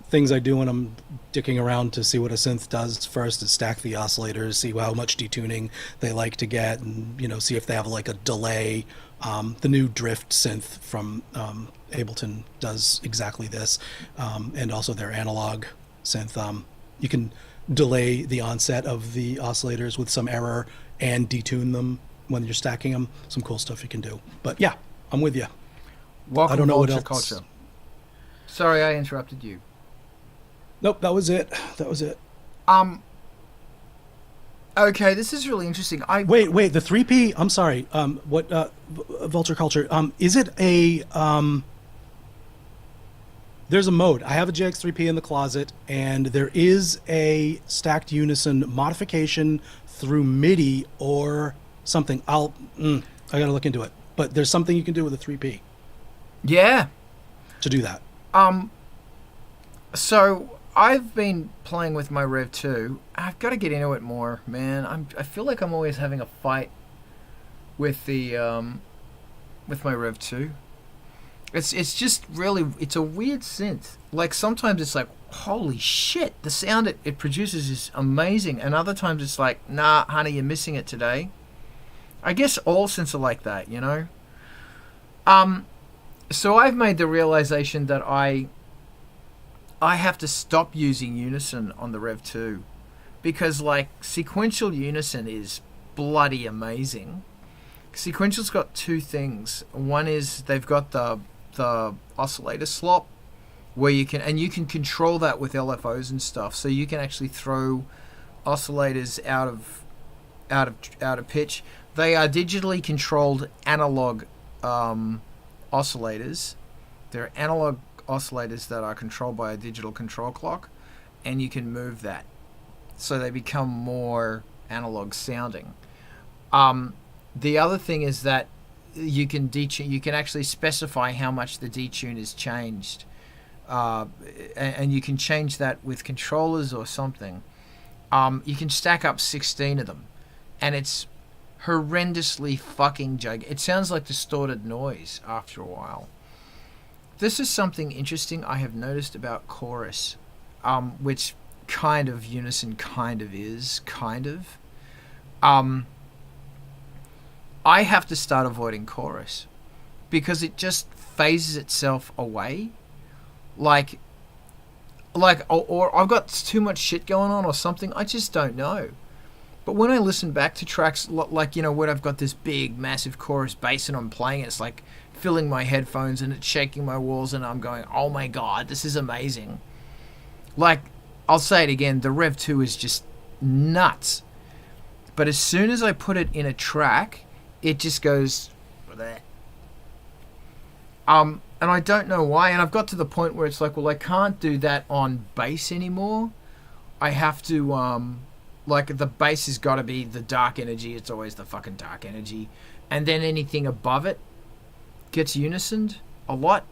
things I do when I'm dicking around to see what a synth does first, is stack the oscillators, see how much detuning they like to get, and, you know, see if they have like a delay. The new drift synth from Ableton does exactly this, and also their analog synth. You can delay the onset of the oscillators with some error and detune them when you're stacking them. Some cool stuff you can do. But yeah, I'm with you. Welcome, I don't know what Vulture else. Culture. Sorry, I interrupted you. Nope, that was it. That was it. Okay, this is really interesting. Wait, the 3P, I'm sorry. What Vulture Culture, is it a there's a mode. I have a JX3P in the closet, and there is a stacked unison modification through MIDI or something. I gotta look into it. But there's something you can do with a 3P Yeah. to do that. So I've been playing with my Rev 2. I've got to get into it more, man. I feel like I'm always having a fight with the with my Rev 2. It's just really, it's a weird synth. Like sometimes it's like, holy shit, the sound it produces is amazing, and other times it's like, nah, honey, you're missing it today. I guess all synths are like that, you know. So I've made the realization that I have to stop using unison on the Rev 2, because like sequential unison is bloody amazing. Sequential's got 2 things. One is they've got the oscillator slop, where you can control that with LFOs and stuff, so you can actually throw oscillators out of pitch. They are digitally controlled analog oscillators, They're analog oscillators that are controlled by a digital control clock, and you can move that so they become more analog sounding. The other thing is that you can detune. You can actually specify how much the detune is changed, and you can change that with controllers or something. You can stack up 16 of them, and it's horrendously fucking gigantic. It sounds like distorted noise after a while. This is something interesting I have noticed about chorus, which kind of unison kind of is, kind of. I have to start avoiding chorus because it just phases itself away. Like, or I've got too much shit going on or something. I just don't know. But when I listen back to tracks like, you know, when I've got this big, massive chorus bass and I'm playing it, it's like filling my headphones and it's shaking my walls and I'm going, oh my God, this is amazing. Like, I'll say it again, the Rev 2 is just nuts. But as soon as I put it in a track, it just goes there. And I don't know why. And I've got to the point where it's like, well, I can't do that on bass anymore. I have to, like, the bass has got to be the dark energy. It's always the fucking dark energy. And then anything above it gets unisoned a lot.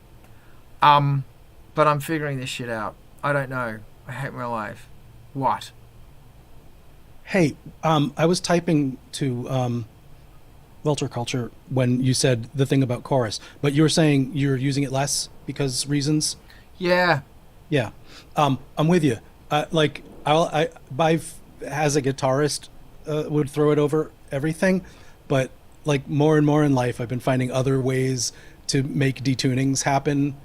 But I'm figuring this shit out. I don't know. I hate my life. What? Hey, I was typing to Welter Culture when you said the thing about chorus, but you were saying you're using it less because reasons. Yeah. Yeah, I'm with you. Like I as a guitarist would throw it over everything, but like more and more in life, I've been finding other ways to make detunings happen.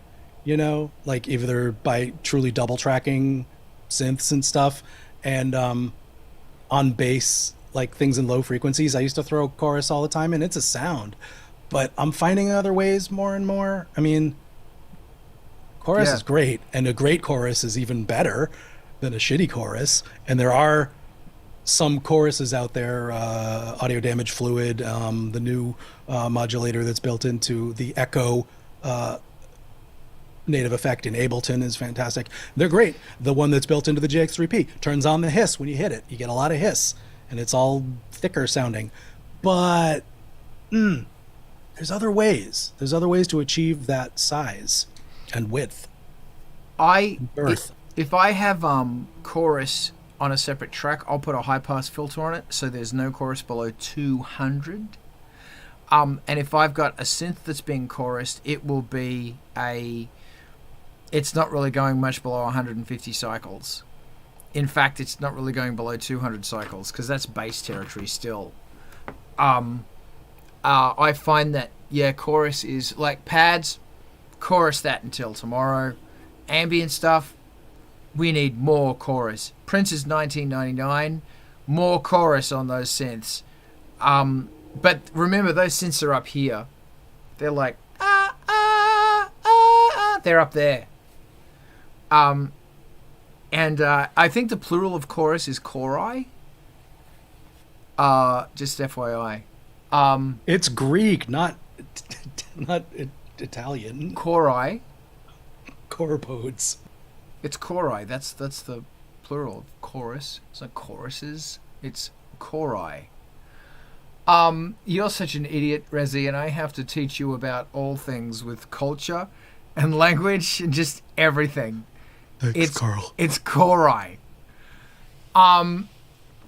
You know, like either by truly double tracking synths and stuff, and on bass, like things in low frequencies. I used to throw chorus all the time, and it's a sound. But I'm finding other ways more and more. I mean, chorus is great, and a great chorus is even better than a shitty chorus. And there are some choruses out there, Audio Damage Fluid, the new modulator that's built into the Echo native effect in Ableton is fantastic. They're great. The one that's built into the JX3P turns on the hiss when you hit it. You get a lot of hiss, and it's all thicker sounding. But there's other ways. There's other ways to achieve that size and width. If I have chorus on a separate track, I'll put a high pass filter on it so there's no chorus below 200. And if I've got a synth that's being chorused, it will be it's not really going much below 150 cycles. In fact, it's not really going below 200 cycles because that's bass territory still. I find that, chorus is like pads, chorus that until tomorrow. Ambient stuff, we need more chorus. Prince's 1999, more chorus on those synths. But remember, those synths are up here. They're like, they're up there. And I think the plural of chorus is chori. Just FYI. It's Greek, not Italian. Chori. Choropods. It's chori. That's the plural of chorus. It's not choruses. It's chori. You're such an idiot, Rezi, and I have to teach you about all things with culture and language and just everything. Thanks, Carl. It's chori.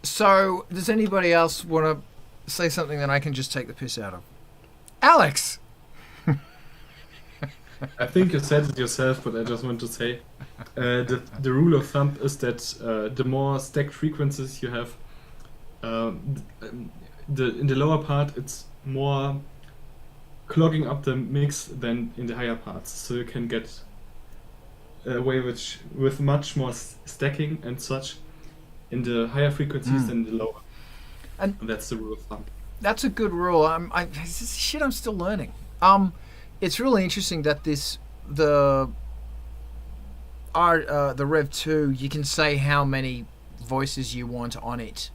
So, does anybody else want to say something that I can just take the piss out of? Alex! I think you said it yourself, but I just want to say the rule of thumb is that the more stacked frequencies you have, in the lower part it's more clogging up the mix than in the higher parts, so you can get away with much more stacking and such in the higher frequencies than the lower. And that's the rule of thumb. That's a good rule. This is shit I'm still learning. It's really interesting that the Rev 2, you can say how many voices you want on it.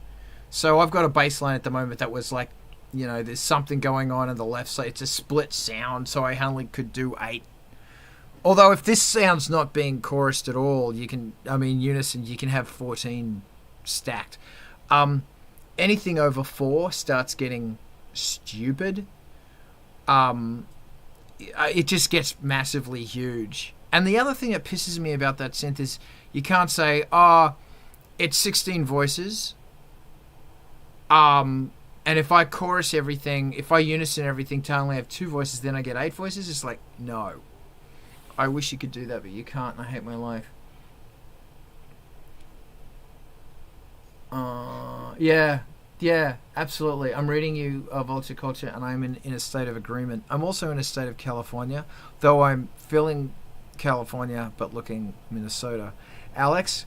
So I've got a bass line at the moment that was like, there's something going on the left side. It's a split sound, so I only could do 8. Although if this sound's not being chorused at all, unison, you can have 14 stacked. Anything over 4 starts getting stupid. It just gets massively huge. And the other thing that pisses me about that synth is you can't say, it's 16 voices. And if I chorus everything, if I unison everything to only have 2 voices, then I get 8 voices. It's like, no. I wish you could do that, but you can't. I hate my life. Yeah, absolutely. I'm reading you Vulture Culture, and I'm in a state of agreement. I'm also in a state of California, though I'm feeling California, but looking Minnesota. Alex?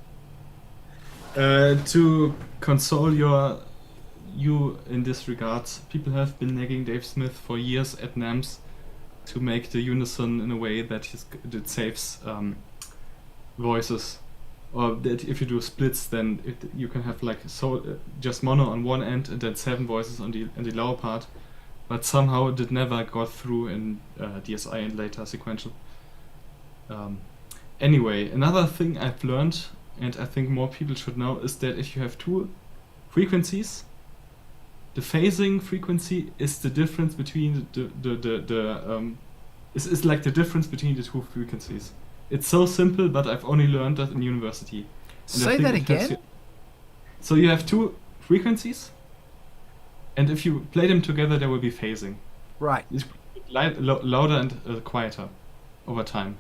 To console you in this regard, people have been nagging Dave Smith for years at NAMS to make the unison in a way that it saves voices. Or that if you do splits, then you can have like just mono on one end and then 7 voices on the lower part. But somehow it never got through in DSI and later sequential. Anyway, another thing I've learned, and I think more people should know, is that if you have 2 frequencies, the phasing frequency is the difference between is like the difference between the 2 frequencies. It's so simple, but I've only learned that in university. And Say that again? So you have 2 frequencies, and if you play them together, there will be phasing. Right. It's louder and quieter over time.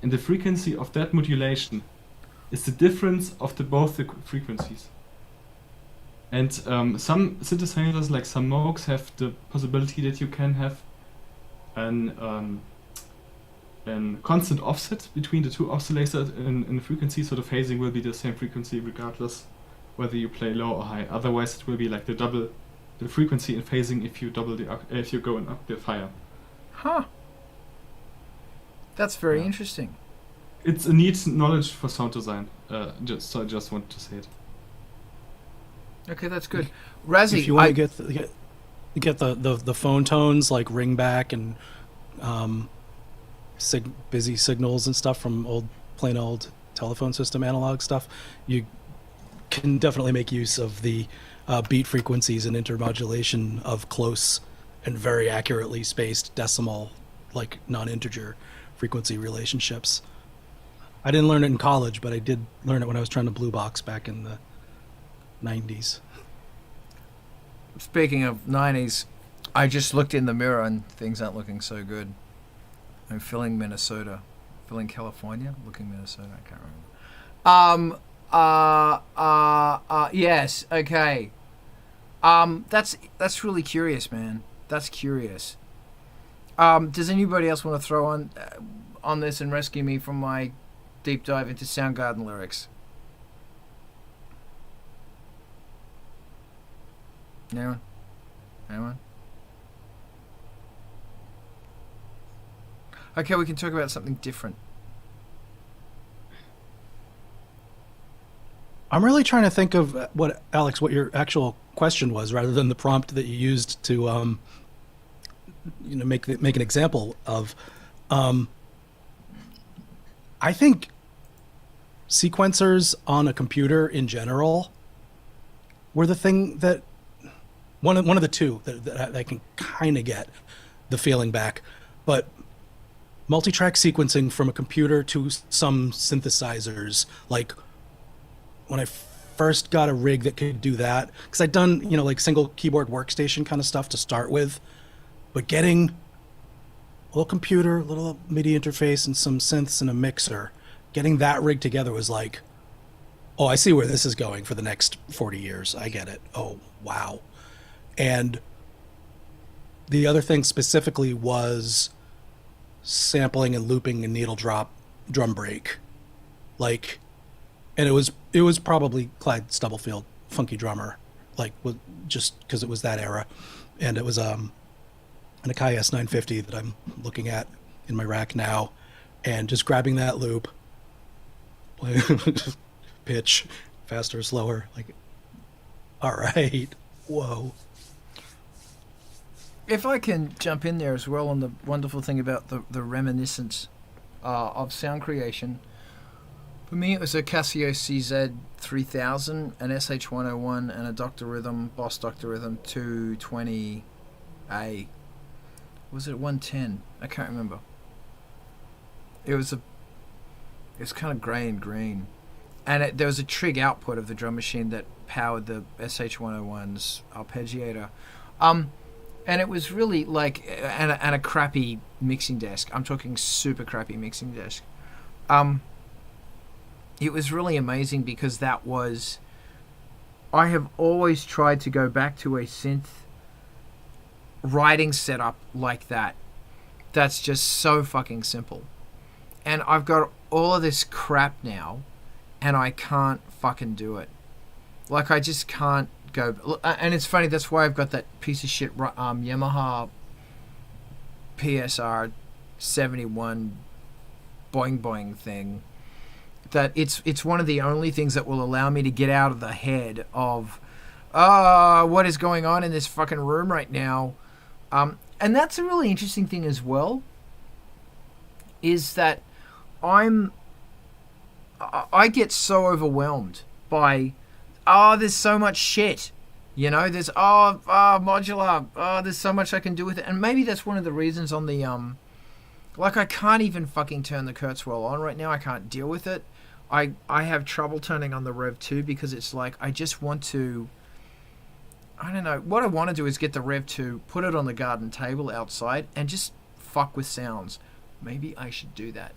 And the frequency of that modulation is the difference of both the frequencies. And some synthesizers, like some Moogs, have the possibility that you can have an constant offset between the 2 oscillators in the frequency, so the phasing will be the same frequency regardless whether you play low or high. Otherwise, it will be like the frequency in phasing if you go an octave higher. Huh. That's very interesting. It's a neat knowledge for sound design. I just want to say it. Okay, that's good. Razzie, if you want to get the phone tones like ring back and busy signals and stuff from plain old telephone system analog stuff, you can definitely make use of the beat frequencies and intermodulation of close and very accurately spaced decimal, like non-integer frequency relationships. I didn't learn it in college, but I did learn it when I was trying to blue box back in the 90s. Speaking of 90s, I just looked in the mirror and things aren't looking so good. I'm feeling Minnesota. Feeling California? Looking Minnesota? I can't remember. Yes, okay. That's really curious, man. That's curious. Does anybody else want to throw on this and rescue me from my deep dive into Soundgarden lyrics? Anyone? Okay, we can talk about something different. I'm really trying to think of what your actual question was, rather than the prompt that you used to, make an example of. I think sequencers on a computer in general were the thing that one of the two that I can kind of get the feeling back, but multi-track sequencing from a computer to some synthesizers, like when I first got a rig that could do that, because I'd done like single keyboard workstation kind of stuff to start with, but getting a little computer, a little MIDI interface, and some synths and a mixer, getting that rig together was like, oh, I see where this is going for the next 40 years. I get it. Oh, wow. And the other thing specifically was sampling and looping and needle drop drum break. And it was probably Clyde Stubblefield, Funky Drummer, just because it was that era. And it was an Akai S950 that I'm looking at in my rack now, and just grabbing that loop, pitch, faster, slower, all right, whoa. If I can jump in there as well on the wonderful thing about the reminiscence of sound creation. For me, it was a Casio CZ3000, an SH101, and a Dr. Rhythm, Boss Dr. Rhythm 220A. Was it 110? I can't remember. It's kind of grey and green. And there was a trig output of the drum machine that powered the SH101's arpeggiator. And it was really like, and a crappy mixing desk. I'm talking super crappy mixing desk. It was really amazing because I have always tried to go back to a synth writing setup like that. That's just so fucking simple. And I've got all of this crap now, and I can't fucking do it. Like, I just can't go. And it's funny, that's why I've got that piece of shit Yamaha PSR 71 boing boing thing. That it's one of the only things that will allow me to get out of the head of what is going on in this fucking room right now. And that's a really interesting thing as well, is that I get so overwhelmed by there's so much shit, there's modular, there's so much I can do with it. And maybe that's one of the reasons on the like, I can't even fucking turn the Kurzweil on right now. I can't deal with it. I have trouble turning on the Rev 2 because it's like, I just want to, I don't know, what I want to do is get the Rev 2, put it on the garden table outside, and just fuck with sounds. Maybe I should do that.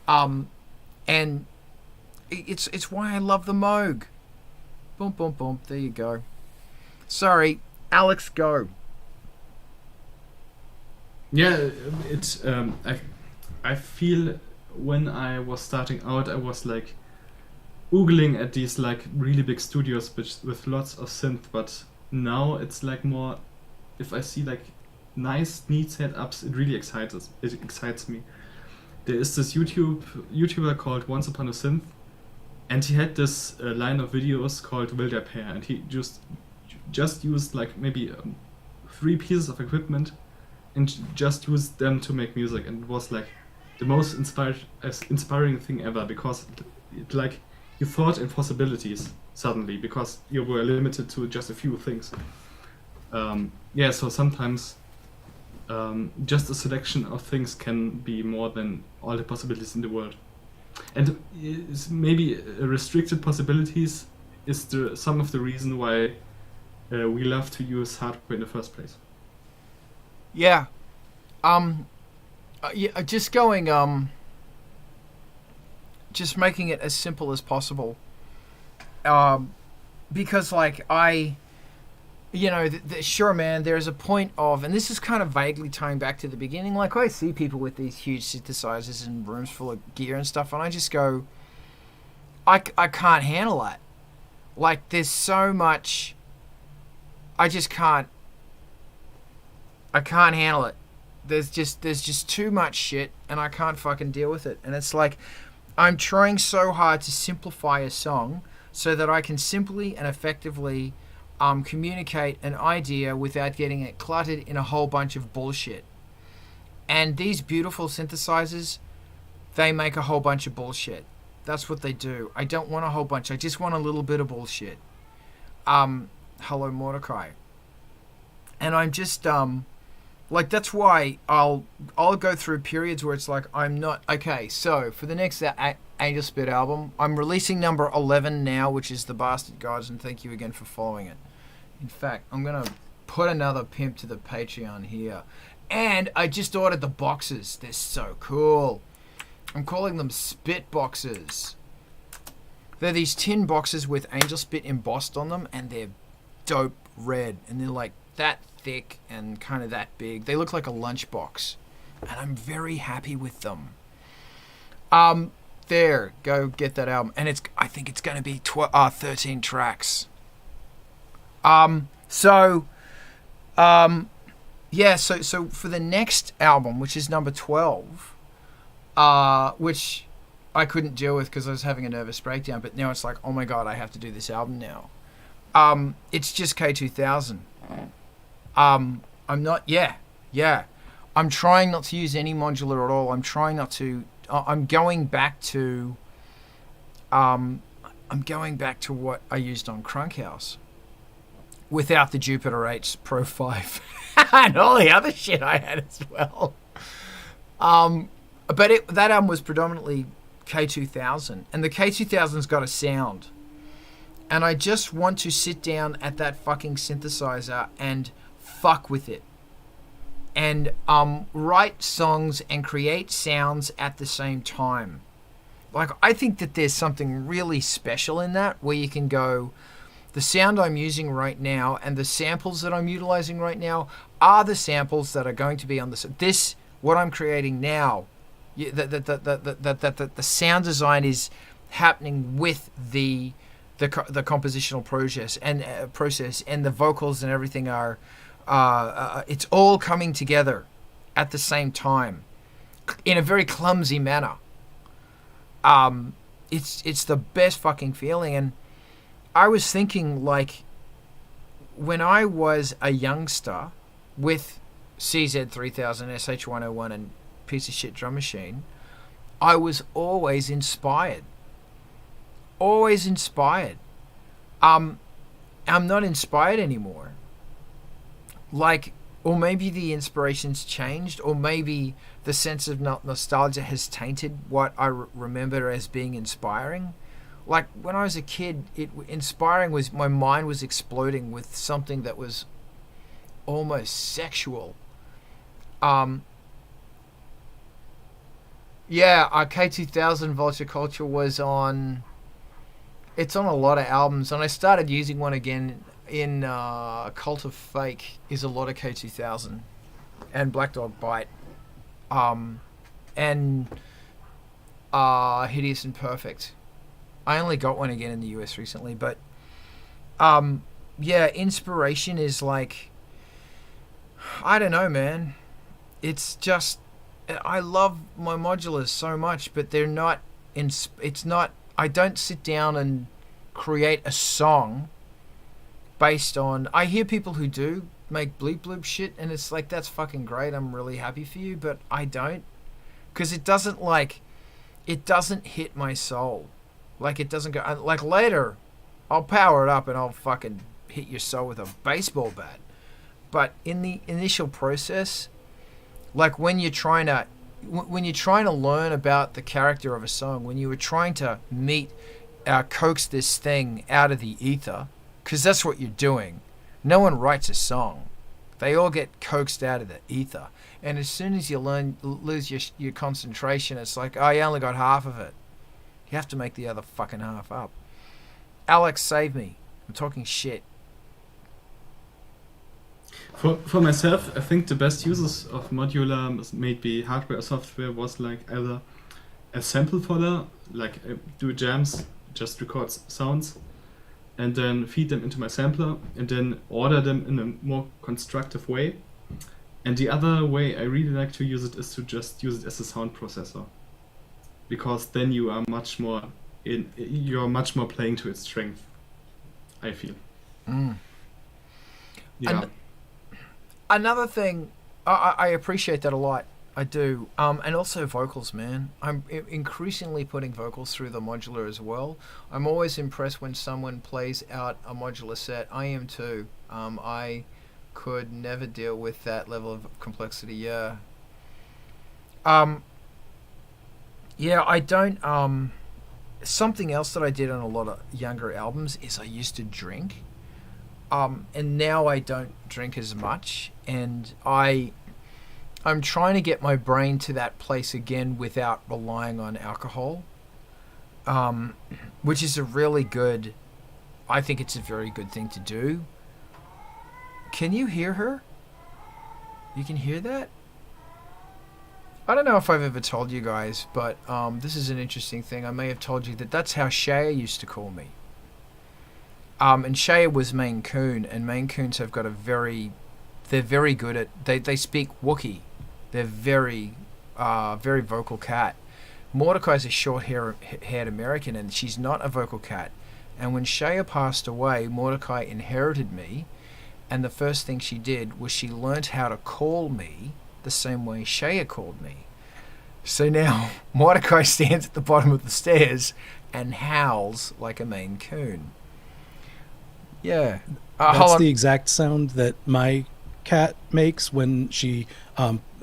And it's why I love the Moog. Boom, boom, boom. There you go. Sorry, Alex, go. Yeah, it's I feel when I was starting out, I was like oogling at these like really big studios with lots of synth, but now it's like more, if I see like nice neat setups, it really excites me. There is this YouTuber called Once Upon a Synth, and he had this line of videos called Will Der Pair, and he just used like maybe 3 pieces of equipment and just used them to make music, and it was like the most inspiring thing ever, because it like you thought in possibilities suddenly, because you were limited to just a few things. So sometimes just a selection of things can be more than all the possibilities in the world. And maybe restricted possibilities is some of the reason why we love to use hardware in the first place. Yeah. Just going, just making it as simple as possible. Because like sure, man, there's a point of, and this is kind of vaguely tying back to the beginning, like I see people with these huge synthesizers in rooms full of gear and stuff, and I just go, I can't handle that. Like, there's so much, I can't handle it. There's just too much shit, and I can't fucking deal with it. And it's like, I'm trying so hard to simplify a song so that I can simply and effectively communicate an idea without getting it cluttered in a whole bunch of bullshit. And these beautiful synthesizers, they make a whole bunch of bullshit. That's what they do. I don't want a whole bunch. I just want a little bit of bullshit. Hello, Mordecai. And I'm just like, that's why I'll go through periods where it's like, I'm not okay. So for the next ANGELSPIT album, I'm releasing number 11 now, which is The Bastard Gods, and thank you again for following it. In fact, I'm gonna put another pimp to the Patreon here. And I just ordered the boxes. They're so cool. I'm calling them spit boxes. They're these tin boxes with ANGELSPIT embossed on them, and they're dope red, and they're like that thick and kind of that big. They look like a lunchbox, and I'm very happy with them. There, go get that album, and I think it's going to be 13 tracks. So for the next album, which is number 12, which I couldn't deal with because I was having a nervous breakdown, but now it's like, oh my god, I have to do this album now. It's just K2000. I'm not, I'm trying not to use any modular at all. I'm trying not to I'm going back to what I used on Crunkhouse without the Jupiter 8 Pro 5 and all the other shit I had as well. But that album was predominantly K2000, and the K2000's got a sound, and I just want to sit down at that fucking synthesizer and fuck with it, and write songs and create sounds at the same time. Like, I think that there's something really special in that, where you can go, the sound I'm using right now and the samples that I'm utilizing right now are the samples that are going to be on this. What I'm creating now, the sound design is happening with the compositional process and the vocals and everything are it's all coming together at the same time in a very clumsy manner. It's the best fucking feeling. And I was thinking, like, when I was a youngster with CZ3000, SH101 and piece of shit drum machine, I was always inspired. I'm not inspired anymore. Like, or maybe the inspiration's changed, or maybe the sense of nostalgia has tainted what I remember as being inspiring. Like, when I was a kid, inspiring was, my mind was exploding with something that was almost sexual. Yeah, K2000 Vulture Culture was on... It's on a lot of albums, and I started using one again in Cult of Fake is a lot of K2000, and Black Dog Bite, and Hideous and Perfect. I only got one again in the US recently, but yeah, inspiration is like, I don't know, man. It's just, I love my modulars so much, but they're not, it's not, I don't sit down and create a song based on, I hear people who do make bleep bloop shit, and it's like, that's fucking great, I'm really happy for you, but I don't, because it doesn't hit my soul. Like, it doesn't go, like, later I'll power it up and I'll fucking hit your soul with a baseball bat, but in the initial process, like when you're trying to learn about the character of a song, when you were trying to coax this thing out of the ether, because that's what you're doing. No one writes a song. They all get coaxed out of the ether. And as soon as you lose your concentration, it's like, oh, you only got half of it. You have to make the other fucking half up. Alex, save me. I'm talking shit. For myself, I think the best uses of modular, maybe hardware or software, was like either a sample folder, like do jams, just records sounds, and then feed them into my sampler, and then order them in a more constructive way. And the other way I really like to use it is to just use it as a sound processor, because then you are much more playing to its strength, I feel. Yeah. Another thing, I appreciate that a lot. I do. And also vocals, man. I'm increasingly putting vocals through the modular as well. I'm always impressed when someone plays out a modular set. I am too. I could never deal with that level of complexity. Yeah. Yeah, I don't... something else that I did on a lot of younger albums is I used to drink. And now I don't drink as much, and I'm trying to get my brain to that place again without relying on alcohol, which is I think it's a very good thing to do. Can you hear her? You can hear that? I don't know if I've ever told you guys, but this is an interesting thing. I may have told you that's how Shea used to call me. And Shea was Maine Coon, and Maine Coons have got they're very good at, they speak Wookiee. They're very vocal cat. Mordecai's a short-haired American, and she's not a vocal cat. And when Shea passed away, Mordecai inherited me, and the first thing she did was she learnt how to call me the same way Shea called me. So now Mordecai stands at the bottom of the stairs and howls like a Maine Coon. Yeah. Hold That's on. the exact sound that my cat makes when she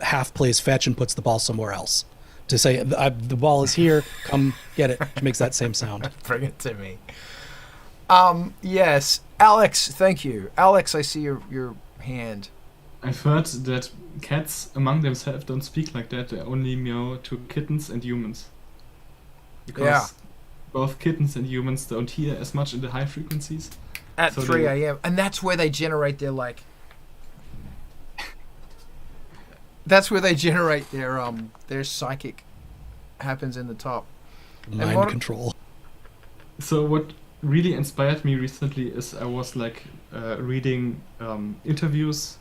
half plays fetch and puts the ball somewhere else. To say, the ball is here, come get it. She makes that same sound. Bring it to me. Yes. Alex, thank you. Alex, I see your hand. I've heard that cats among themselves don't speak like that. They only meow to kittens and humans. Because Yeah. both kittens and humans don't hear as much in the high frequencies. At So 3 they- a.m. And that's where they generate their, like... That's where they generate their psychic happens in the top. Mind what- control. So what really inspired me recently is I was like reading interviews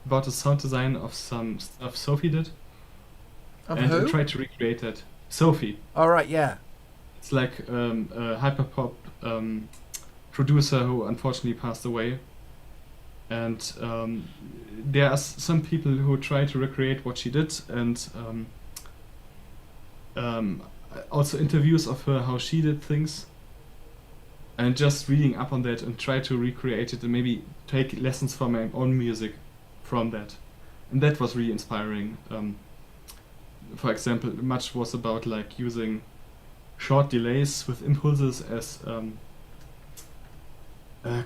about the sound design of some stuff Sophie did, Of and I who? tried to recreate that. Sophie, All right, yeah. it's like a hyperpop producer who unfortunately passed away, and there are some people who try to recreate what she did, and also interviews of her how she did things. And just reading up on that and try to recreate it and maybe take lessons from my own music from that. And that was really inspiring. For example, much was about like using short delays with impulses as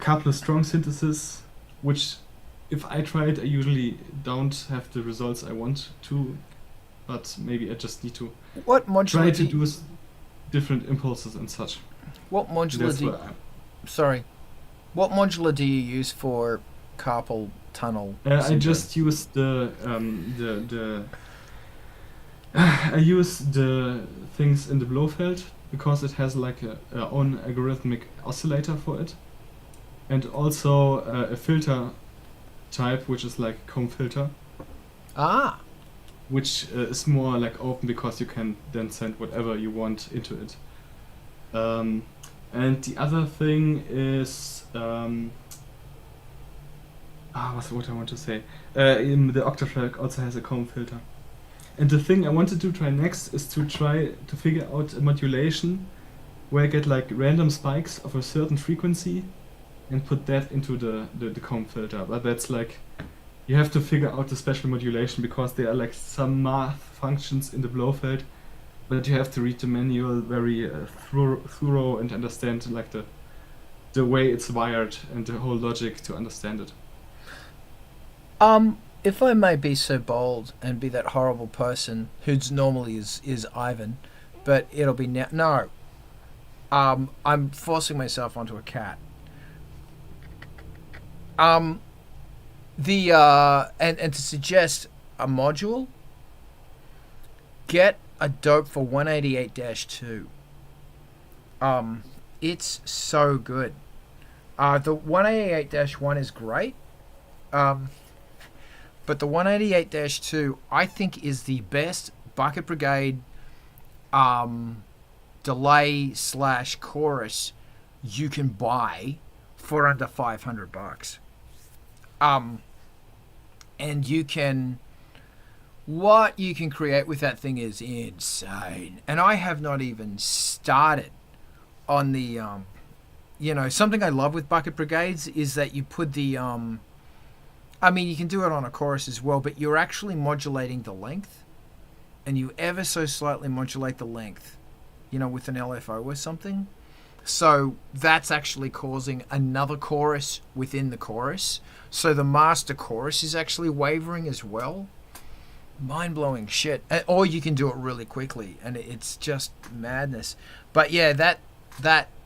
coupled strong synthesis, which if I try it, I usually don't have the results I want to, but maybe I just need to What try modular to do different impulses and such. What modular That's do what Sorry. What modular do you use for carpal tunnel? I syndrome? just use I use the things in the Blofeld because it has like a own algorithmic oscillator for it, and also a filter type which is like comb filter, which is more like open because you can then send whatever you want into it. And the other thing is what I want to say. The Octaflag also has a comb filter. And the thing I wanted to try next is to try to figure out a modulation where I get like random spikes of a certain frequency and put that into the comb filter. But that's like, you have to figure out the special modulation because there are like some math functions in the Blofeld, but you have to read the manual very thorough and understand like the way it's wired and the whole logic to understand it. If I may be so bold and be that horrible person who's normally is Ivan, but it'll be now. No. I'm forcing myself onto a cat. And to suggest a module, get a dope for 188-2. It's so good. The 188-1 is great. But the 188-2, I think, is the best Bucket Brigade delay / chorus you can buy for under $500. And what you can create with that thing is insane. And I have not even started on the, something I love with Bucket Brigades is that you put the, I mean, you can do it on a chorus as well, but you're actually modulating the length, and you ever so slightly modulate the length, with an LFO or something. So that's actually causing another chorus within the chorus. So the master chorus is actually wavering as well. Mind-blowing shit. Or you can do it really quickly, and it's just madness. But yeah, that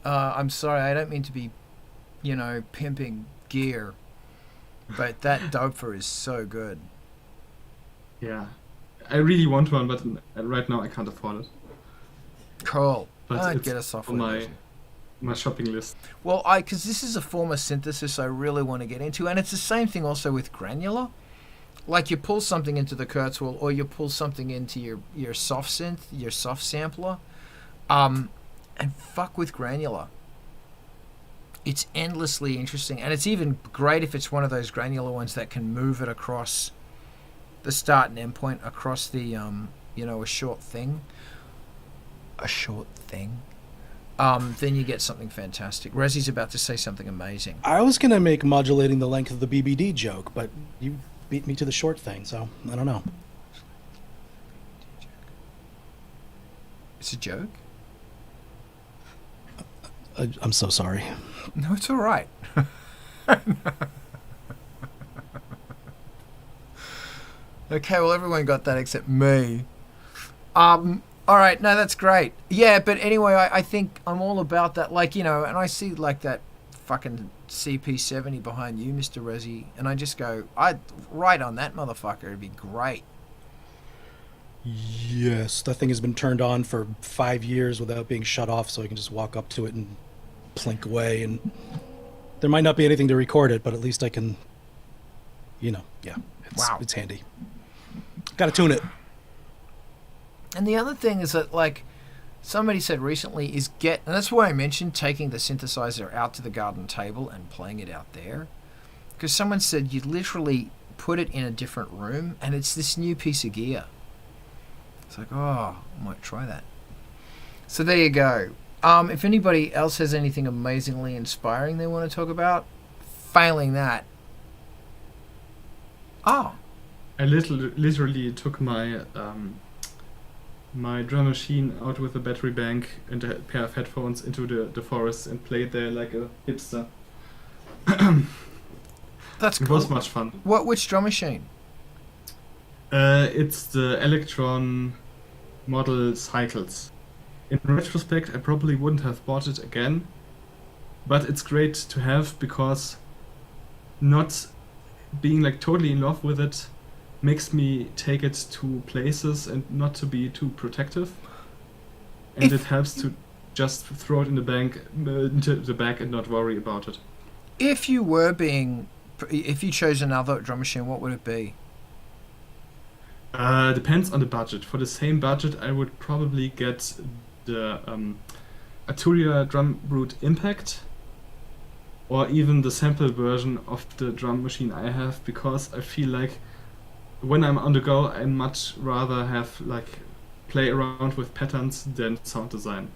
I'm sorry, I don't mean to be, pimping gear. But that Doper is so good. Yeah, I really want one, but right now I can't afford it. Cool. But I'd it's get a software on version. my shopping list. Well, because this is a form of synthesis I really want to get into, and it's the same thing also with granular. Like you pull something into the Kurzweil, or you pull something into your soft synth, your soft sampler, and fuck with granular. It's endlessly interesting, and it's even great if it's one of those granular ones that can move it across the start and end point, across the a short thing, then you get something fantastic. Rezzy's about to say something amazing. I was going to make modulating the length of the BBD joke, but you beat me to the short thing, so I don't know. It's a joke? I'm so sorry. No, it's all right. Okay, well, everyone got that except me. All right, no, that's great. Yeah, but anyway, I think I'm all about that. Like, and I see, like, that fucking CP70 behind you, Mr. Rezzy, and I just go, I'd write on that motherfucker. It'd be great. Yes, that thing has been turned on for 5 years without being shut off, so I can just walk up to it and plink away. And there might not be anything to record it, but at least I can, it's handy. Got to tune it. And the other thing is that, like, somebody said recently is and that's why I mentioned taking the synthesizer out to the garden table and playing it out there. Because someone said you literally put it in a different room and it's this new piece of gear. It's like, oh, I might try that. So there you go. If anybody else has anything amazingly inspiring they want to talk about, failing that. Oh. I literally took my my drum machine out with a battery bank and a pair of headphones into the forest and played there like a hipster. That's cool. It was much fun. Which drum machine? It's the Electron model Cycles. In retrospect, I probably wouldn't have bought it again, but it's great to have because not being like totally in love with it makes me take it to places and not to be too protective. And it helps to just throw it in into the bag and not worry about it. If you chose another drum machine, what would it be? Depends on the budget. For the same budget, I would probably get the Arturia Drum Brute Impact, or even the sample version of the drum machine I have, because I feel like when I'm on the go, I much rather have play around with patterns than sound design.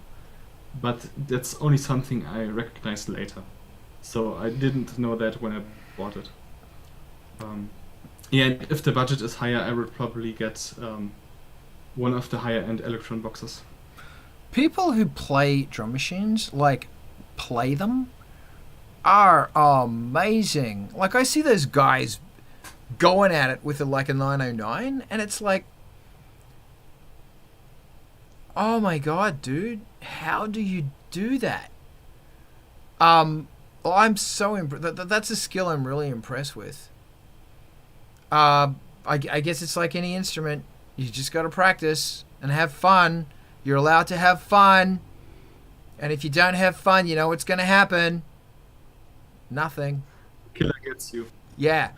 But that's only something I recognized later, so I didn't know that when I bought it. And if the budget is higher, I would probably get one of the higher end Electron boxes. People who play drum machines, play them, are amazing. Like, I see those guys going at it with a 909, and it's like, oh my god, dude, how do you do that? I'm so impressed. That's a skill I'm really impressed with. I guess it's like any instrument. You just got to practice and have fun. You're allowed to have fun. And if you don't have fun, you know what's going to happen. Nothing. Killer gets you. Yeah.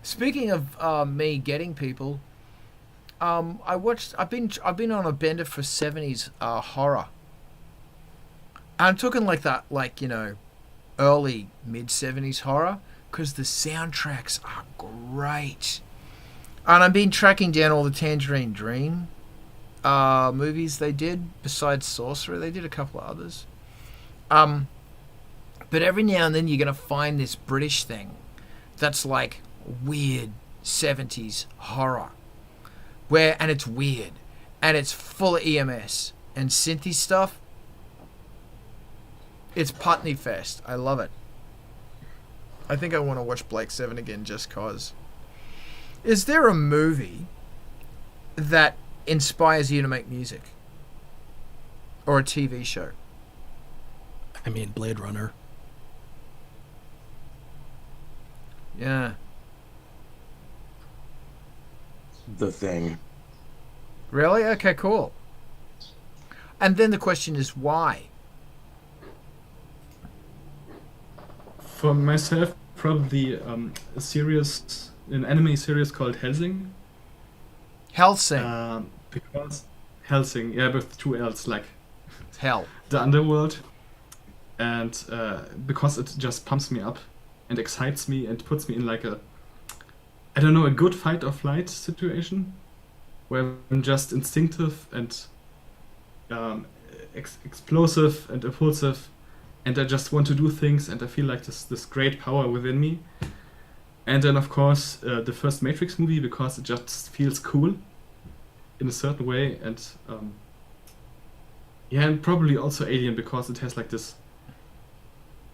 Speaking of me getting people, I've been on a bender for 70s horror. I'm talking early mid 70s horror, because the soundtracks are great. And I've been tracking down all the Tangerine Dream movies they did, besides Sorcerer. They did a couple of others. But every now and then you're going to find this British thing that's like weird 70s horror. And it's weird. And it's full of EMS and synthy stuff. It's Putney Fest. I love it. I think I want to watch Blake 7 again just cause. Is there a movie that inspires you to make music? Or a TV show? I mean, Blade Runner. Yeah. The Thing. Really? Okay, cool. And then the question is why? For myself, probably an anime series called Hellsing. Hellsing. Because Hellsing, yeah, with two L's, like Hell. the underworld, and because it just pumps me up and excites me and puts me in a good fight or flight situation. where I'm just instinctive and explosive and impulsive, and I just want to do things, and I feel like this great power within me. And then, of course, the first Matrix movie, because it just feels cool in a certain way, and and probably also Alien, because it has like this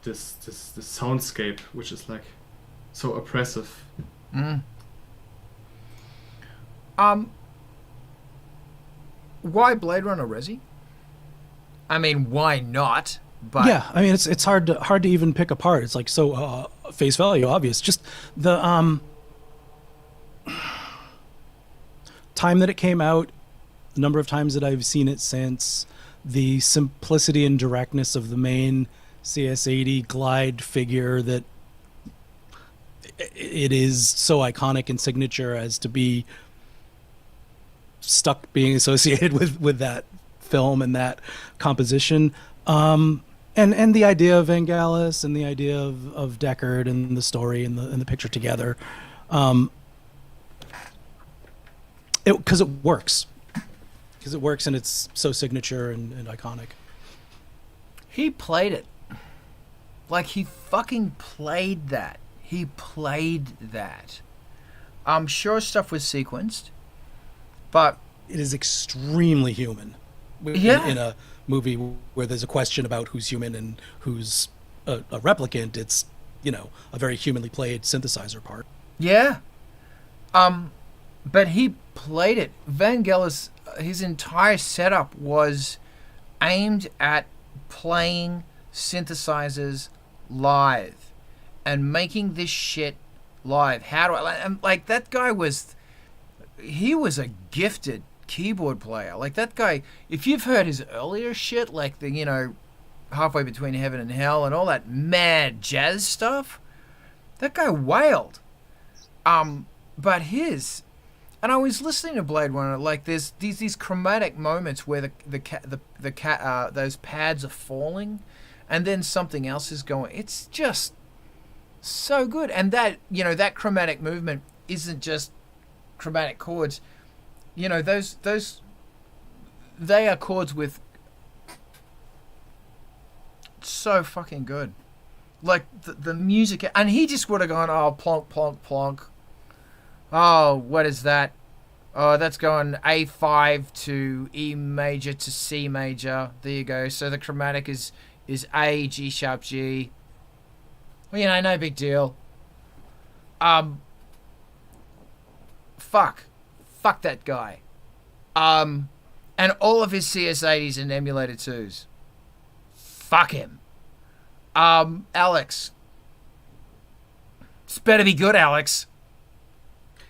soundscape which is like so oppressive. Why Blade Runner, Resi? I mean, why not? But yeah, I mean, it's hard to even pick apart. It's like so face value obvious. Just the time that it came out, the number of times that I've seen it since, the simplicity and directness of the main CS80 glide figure, that it is so iconic and signature as to be stuck being associated with that film and that composition. And the idea of Vangelis and the idea of Deckard and the story and the picture together, because it works, and it's so signature and iconic. he played it. Like, he fucking played that. He played that. I'm sure stuff was sequenced, but It is extremely human. Yeah. In a movie where there's a question about who's human and who's a replicant, it's, a very humanly played synthesizer part. yeah. But he played it. Vangelis, his entire setup was aimed at playing synthesizers live and making this shit live. How do I like that guy he was a gifted keyboard player. Like, that guy, if you've heard his earlier shit, like the Halfway Between Heaven and Hell and all that mad jazz stuff, that guy wailed. But and I was listening to Blade Runner, like there's these chromatic moments where those pads are falling, and then something else is going. It's just so good, and that chromatic movement isn't just chromatic chords. Those they are chords with so fucking good. Like the music, and he just would have gone, oh, plonk, plonk, plonk. Oh, what is that? Oh, that's going A5 to E major to C major. There you go. So the chromatic is A, G sharp, G. Well, no big deal. Fuck that guy. And all of his CS80s and emulator 2s. Fuck him. Alex. It's better be good, Alex.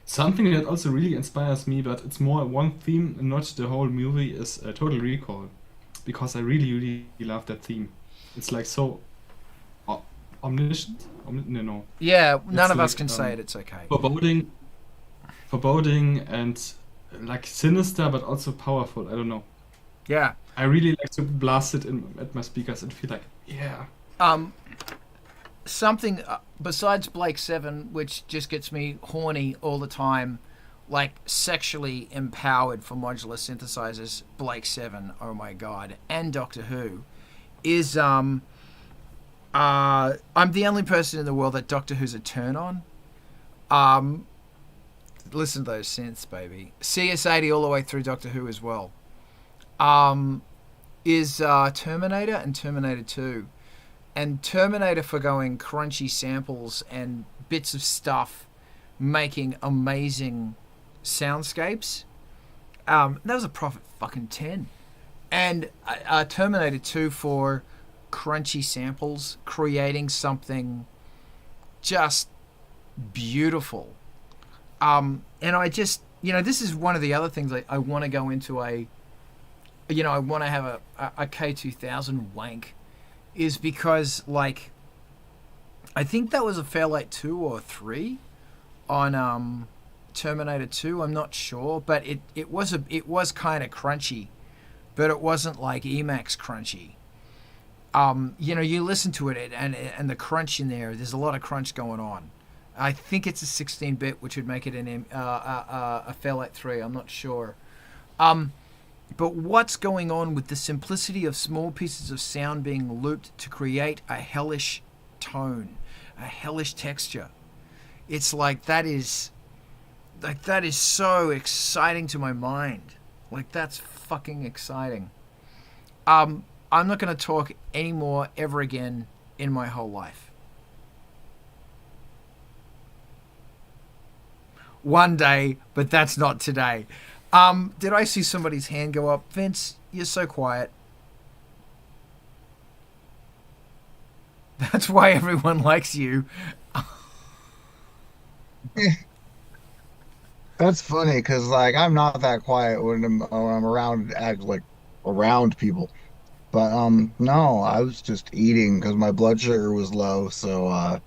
Something that also really inspires me, but it's more one theme and not the whole movie, is Total Recall, because I really, really love that theme. It's like so omniscient. No. Yeah, none It's of us like, can say it. It's okay. Foreboding and like sinister, but also powerful. I don't know. Yeah. I really like to blast it at my speakers and feel like, yeah. Something besides Blake 7, which just gets me horny all the time, like sexually empowered for modular synthesizers, Blake 7, oh my god, and Doctor Who, is I'm the only person in the world that Doctor Who's a turn on. Listen to those synths, baby. CS80 all the way through Doctor Who as well. Is Terminator and Terminator 2. And Terminator for going crunchy samples and bits of stuff making amazing soundscapes. That was a Prophet fucking 10. And Terminator 2 for crunchy samples, creating something just beautiful. And I just, this is one of the other things I want to go into I want to have a K2000 wank, is because, like, I think that was a Fairlight 2 or 3 on Terminator 2. I'm not sure, but it was kind of crunchy, but it wasn't like Emax crunchy. You listen to it and the crunch in there. There's a lot of crunch going on. I think it's a 16-bit, which would make it a Fairlight 3. I'm not sure. But what's going on with the simplicity of small pieces of sound being looped to create a hellish tone, a hellish texture? It's like that is so exciting to my mind. Like, that's fucking exciting. I'm not going to talk anymore ever again in my whole life. One day, but that's not today. Did I see somebody's hand go up? Vince, you're so quiet. That's why everyone likes you. That's funny because like I'm not that quiet when I'm around around people, but no, I was just eating because my blood sugar was low, so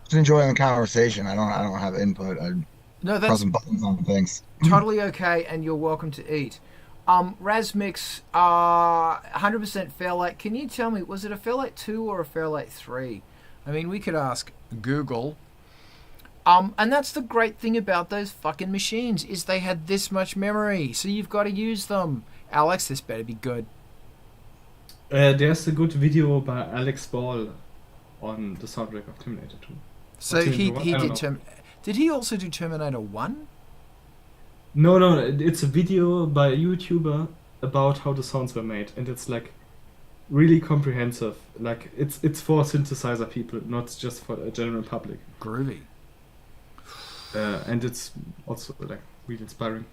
just enjoying the conversation. I don't have input. No, that's pressing buttons on things. totally okay, and you're welcome to eat. Razmix, 100% Fairlight. Can you tell me, was it a Fairlight 2 or a Fairlight 3? I mean, we could ask Google. And that's the great thing about those fucking machines, is they had this much memory, so you've got to use them. Alex, this better be good. There's a good video by Alex Ball on the soundtrack of Terminator 2. So he did know. Did he also do Terminator 1? No, it's a video by a YouTuber about how the sounds were made, and it's like really comprehensive. Like it's for synthesizer people, not just for the general public. Groovy. And it's also like really inspiring.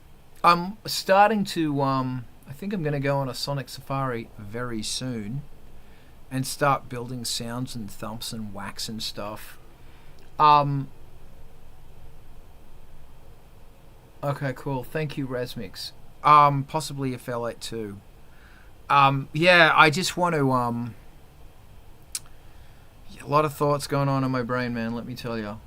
I'm starting to I think I'm going to go on a sonic safari very soon and start building sounds and thumps and whacks and stuff. Okay, cool. Thank you, Razmix. Possibly a Fairlight 2. Yeah, I just want to a lot of thoughts going on in my brain, man, let me tell you.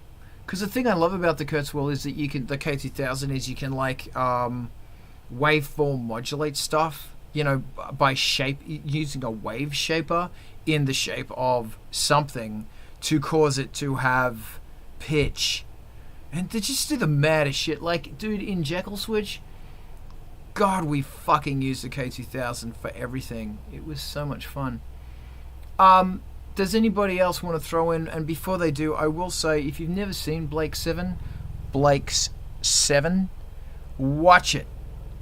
Because the thing I love about the Kurzweil is that the K2000 is you can like waveform modulate stuff, you know, by shape, using a wave shaper in the shape of something to cause it to have pitch. And to just do the maddest shit. Like, dude, in Jekyll Switch, God, we fucking used the K2000 for everything. It was so much fun. Does anybody else want to throw in? And before they do, I will say, if you've never seen Blake's 7, watch it.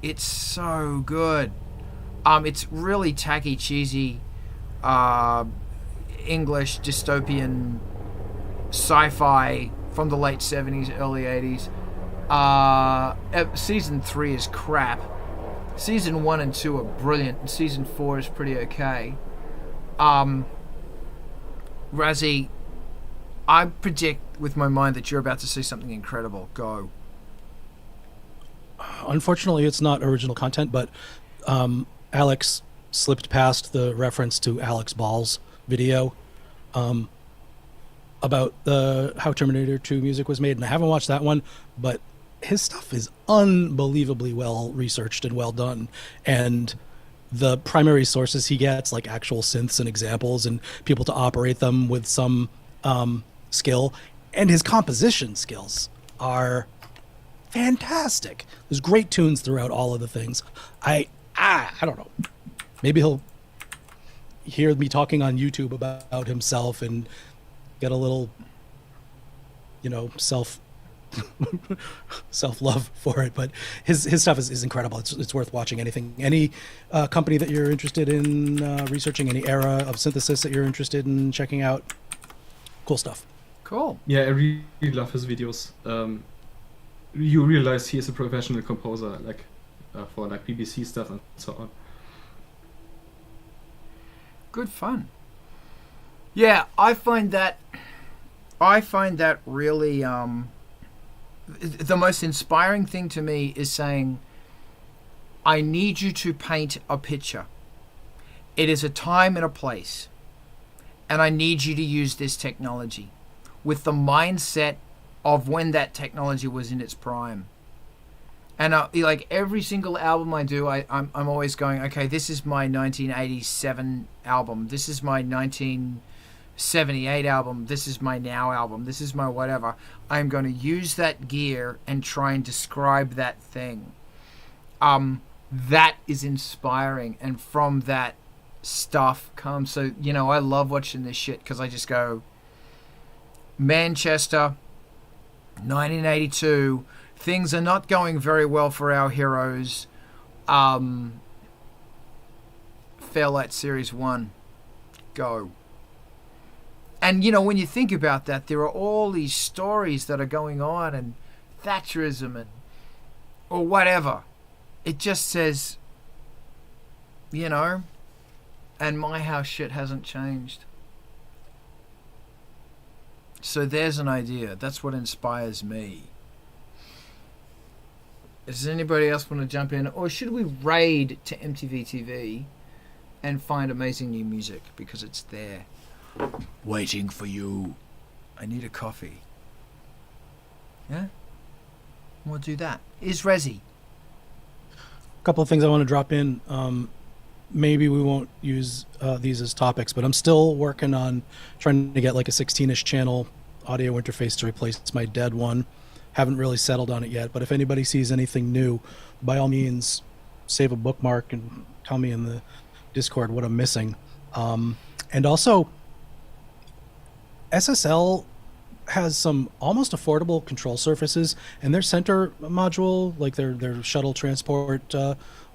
It's so good. It's really tacky, cheesy, English, dystopian, sci-fi from the late 70s, early 80s. Season 3 is crap. Season 1 and 2 are brilliant, and Season 4 is pretty okay. Razzie, I predict with my mind that you're about to see something incredible. Go. Unfortunately, it's not original content, but Alex slipped past the reference to Alex Ball's video about how Terminator 2 music was made, and I haven't watched that one, but his stuff is unbelievably well researched and well done, and the primary sources he gets, like actual synths and examples and people to operate them with some skill, and his composition skills are fantastic. There's great tunes throughout all of the things. I don't know. Maybe he'll hear me talking on YouTube about himself and get a little, self-love for it. But his stuff is incredible. It's worth watching. Any company that you're interested in researching, any era of synthesis that you're interested in checking out, cool stuff. Cool. Yeah, I really love his videos. You realize he is a professional composer, like for like BBC stuff and so on. Good fun. Yeah, I find that really the most inspiring thing to me is saying, I need you to paint a picture. It is a time and a place, and I need you to use this technology with the mindset of when that technology was in its prime. And like every single album I do, I'm always going, okay, this is my 1987 album. This is my 19 '78 album, this is my now album, this is my whatever. I'm going to use that gear and try and describe that thing. That is inspiring, and from that stuff comes. So, you know, I love watching this shit because I just go, Manchester, 1982, things are not going very well for our heroes. Fairlight Series 1, go. And, you know, when you think about that, there are all these stories that are going on, and Thatcherism and or whatever. It just says, you know, and my house shit hasn't changed. So there's an idea. That's what inspires me. Does anybody else want to jump in? Or should we raid to MTV TV and find amazing new music? Because it's there. Waiting for you. I need a coffee. Yeah? We'll do that. Is Resi? A couple of things I want to drop in. Maybe we won't use these as topics, but I'm still working on trying to get like a 16-ish channel audio interface to replace my dead one. Haven't really settled on it yet, but if anybody sees anything new, by all means, save a bookmark and tell me in the Discord what I'm missing. And also, SSL has some almost affordable control surfaces, and their center module, like their shuttle transport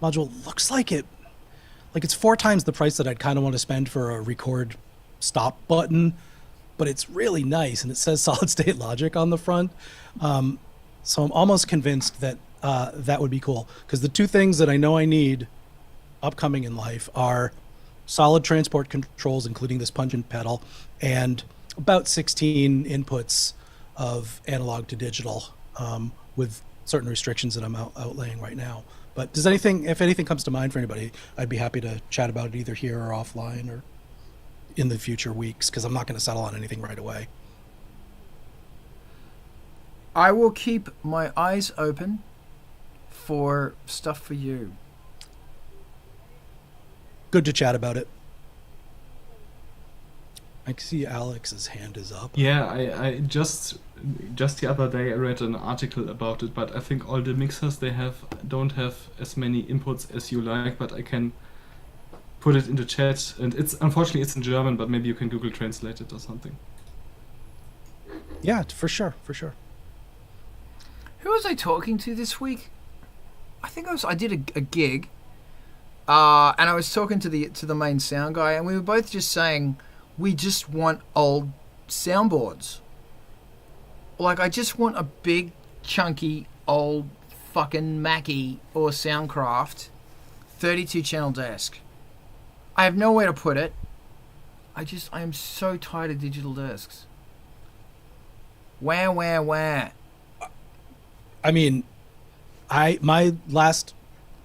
module, looks like it's 4 times the price that I'd kind of want to spend for a record stop button, but it's really nice, and it says solid state logic on the front. So I'm almost convinced that that would be cool, because the 2 things that I know I need upcoming in life are solid transport controls, including this pungent pedal, and about 16 inputs of analog to digital, with certain restrictions that I'm outlaying right now. But if anything comes to mind for anybody, I'd be happy to chat about it either here or offline or in the future weeks, because I'm not going to settle on anything right away. I will keep my eyes open for stuff for you. Good to chat about it. I can see Alex's hand is up. Yeah, I just the other day I read an article about it, but I think all the mixers don't have as many inputs as you like, but I can put it in the chat, and unfortunately it's in German, but maybe you can Google Translate it or something. Yeah, for sure. Who was I talking to this week? I think I did a gig, and I was talking to the main sound guy, and we were both just saying, we just want old soundboards. Like, I just want a big, chunky, old fucking Mackie or Soundcraft 32-channel desk. I have nowhere to put it. I am so tired of digital desks. Where? I mean, my last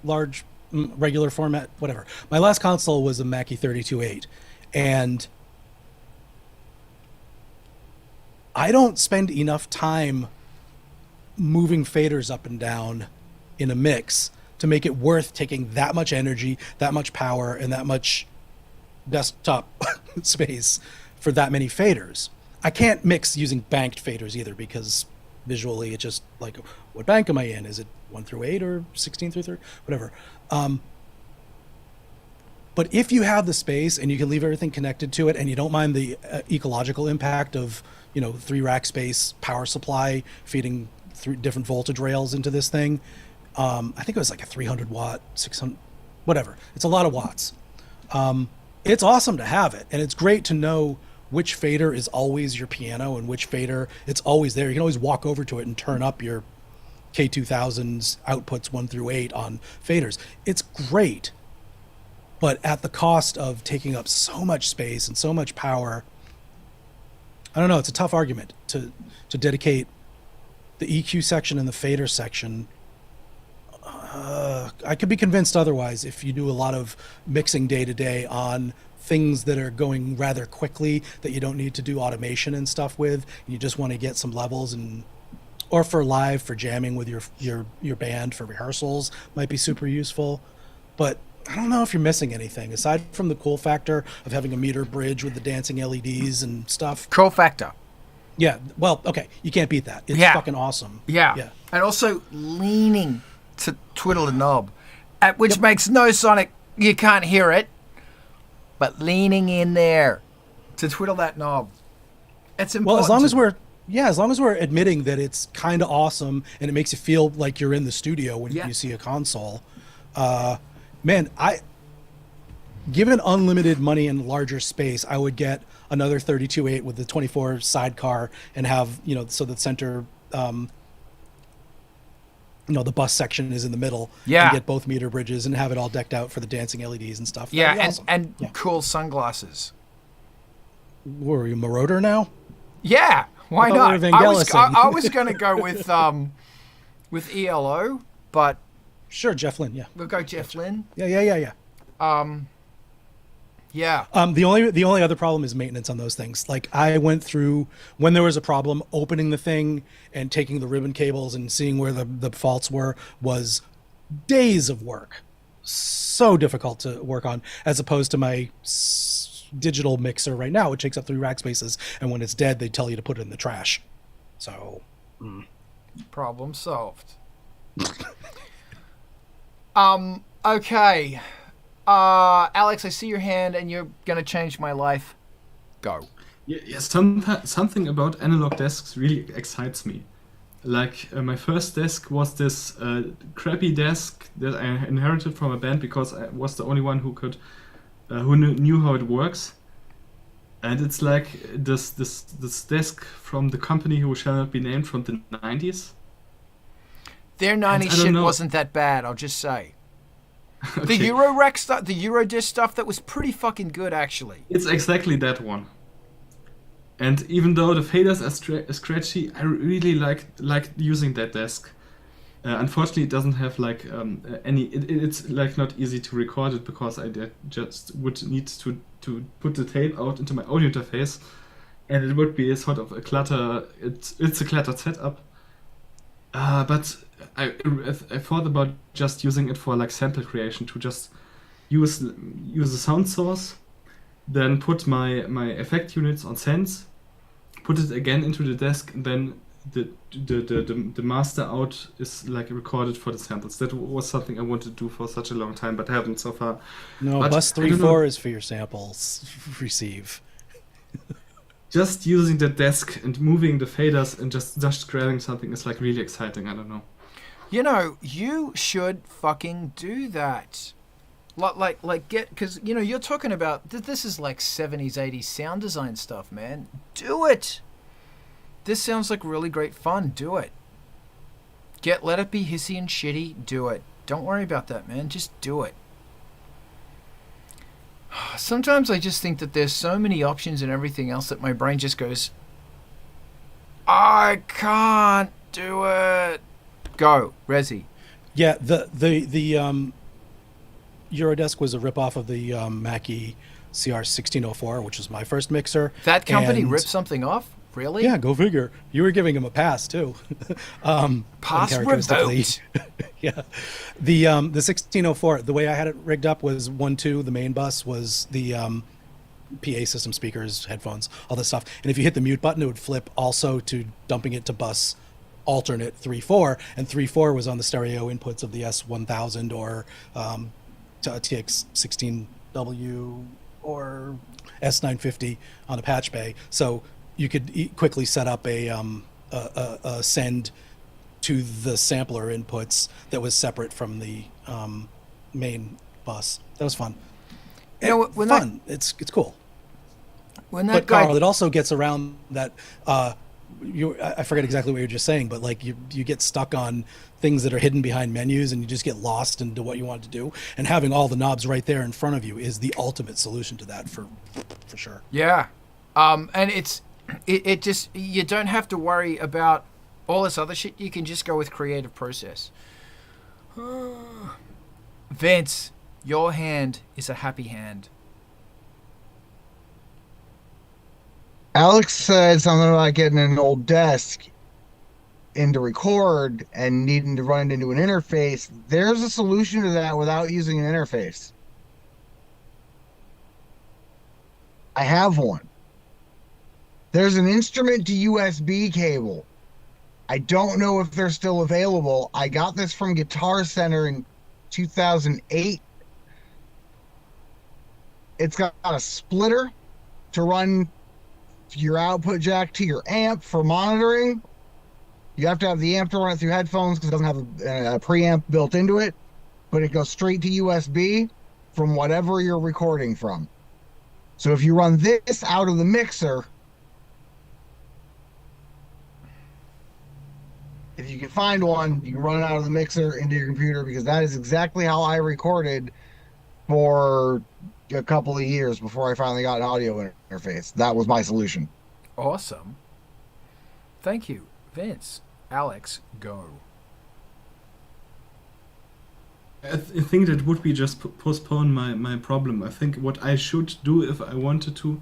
large regular format, whatever. My last console was a Mackie 32.8, and I don't spend enough time moving faders up and down in a mix to make it worth taking that much energy, that much power, and that much desktop space for that many faders. I can't mix using banked faders either, because visually it's just like, what bank am I in? Is it 1 through 8 or 16 through 30? Whatever. But if you have the space and you can leave everything connected to it, and you don't mind the ecological impact of 3 rack space power supply feeding 3 different voltage rails into this thing. I think it was like a 300 watt, 600, whatever. It's a lot of watts. It's awesome to have it. And it's great to know which fader is always your piano and which fader it's always there. You can always walk over to it and turn up your K2000's outputs 1 through 8 on faders. It's great, but at the cost of taking up so much space and so much power. I don't know, it's a tough argument to dedicate the EQ section and the fader section. I could be convinced otherwise if you do a lot of mixing day to day on things that are going rather quickly that you don't need to do automation and stuff with. You just want to get some levels, or for live, for jamming with your band, for rehearsals might be super useful. But I don't know if you're missing anything aside from the cool factor of having a meter bridge with the dancing LEDs and stuff. Cool factor. Yeah, well, okay, you can't beat that. It's fucking awesome. Yeah. And also leaning to twiddle the knob, which makes no sonic. You can't hear it, but leaning in there to twiddle that knob. It's important. Well, as long as we're admitting that it's kind of awesome and it makes you feel like you're in the studio when you see a console. Man, given unlimited money and larger space, I would get another 32.8 with the 24 sidecar and have, so the center, the bus section is in the middle. Yeah. And get both meter bridges and have it all decked out for the dancing LEDs and stuff. Yeah, awesome. and cool sunglasses. Were you Marauder now? Yeah, why I thought we not? were Vangelising. I was going to go with ELO, but Sure, Jeff Lynne, yeah. we'll go Jeff Lynne. Yeah. Yeah. The only other problem is maintenance on those things. Like I went through when there was a problem, opening the thing and taking the ribbon cables and seeing where the faults were was days of work. So difficult to work on as opposed to my digital mixer right now, which takes up 3 rack spaces. And when it's dead, they tell you to put it in the trash. So, Problem solved. Okay. Alex, I see your hand and you're going to change my life. Go. Yes, something about analog desks really excites me. Like, my first desk was this crappy desk that I inherited from a band because I was the only one who knew how it works. And it's like this desk from the company who shall not be named from the 90s. Their 90s shit wasn't that bad, I'll just say. Okay. The Euro stuff, the Eurodisc stuff, that was pretty fucking good, actually. It's exactly that one. And even though the faders are scratchy, I really like using that desk. Unfortunately, it doesn't have like any. It's like not easy to record it because I just would need to put the tape out into my audio interface, and it would be a sort of a clutter. It's a cluttered setup. But I thought about just using it for like sample creation to just use a sound source, then put my effect units on Synths, put it again into the desk, and then the master out is like recorded for the samples. That was something I wanted to do for such a long time, but haven't so far. No, but bus 3.4 is for your samples. Receive. Just using the desk and moving the faders and just grabbing something is like really exciting. I don't know. You should fucking do that. Because, you're talking about, this is like 70s, 80s sound design stuff, man. Do it. This sounds like really great fun. Do it. Let it be hissy and shitty. Do it. Don't worry about that, man. Just do it. Sometimes I just think that there's so many options and everything else that my brain just goes, I can't do it. Go, Resi. Yeah, the Eurodesk was a ripoff of the Mackie CR1604, which was my first mixer. That company ripped something off? Really? Yeah, go figure. You were giving him a pass too. Pass revoked. Yeah, the 1604. The way I had it rigged up was 1.2. The main bus was the PA system, speakers, headphones, all this stuff. And if you hit the mute button, it would flip also to dumping it to bus alternate 3.4. And 3.4 was on the stereo inputs of the S1000 or TX16W or S950 on a patch bay. So you could quickly set up a send to the sampler inputs that was separate from the main bus. That was fun. It's cool. But Carl, it also gets around that. I forget exactly what you were just saying, but like you get stuck on things that are hidden behind menus, and you just get lost into what you want to do. And having all the knobs right there in front of you is the ultimate solution to that, for sure. Yeah, and it just, you don't have to worry about all this other shit. You can just go with creative process. Vince, your hand is a happy hand. Alex said something about getting an old desk. in to record and needing to run it into an interface, there's a solution to that without using an interface. I have one. There's an instrument to USB cable. I don't know if they're still available. I got this from Guitar Center in 2008. It's got a splitter to run your output jack to your amp for monitoring. You have to have the amp to run it through headphones because it doesn't have a preamp built into it, but it goes straight to USB from whatever you're recording from. So if you run this out of the mixer, if you can find one, you can run it out of the mixer into your computer, because that is exactly how I recorded for a couple of years before I finally got an audio interface. That was my solution. Awesome. Thank you, Vince. Alex, go. I think that would be just postpone my problem. I think what I should do if I wanted to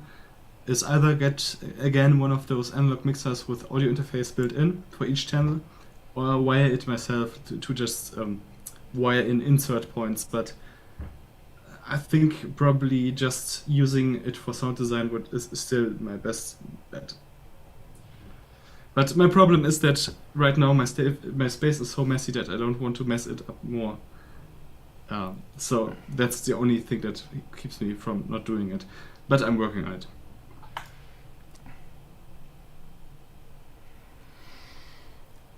is either get, again, one of those analog mixers with audio interface built in for each channel, or wire it myself to just wire in insert points. But I think probably just using it for sound design is still my best bet. But my problem is that right now my space is so messy that I don't want to mess it up more. So that's the only thing that keeps me from not doing it. But I'm working on it.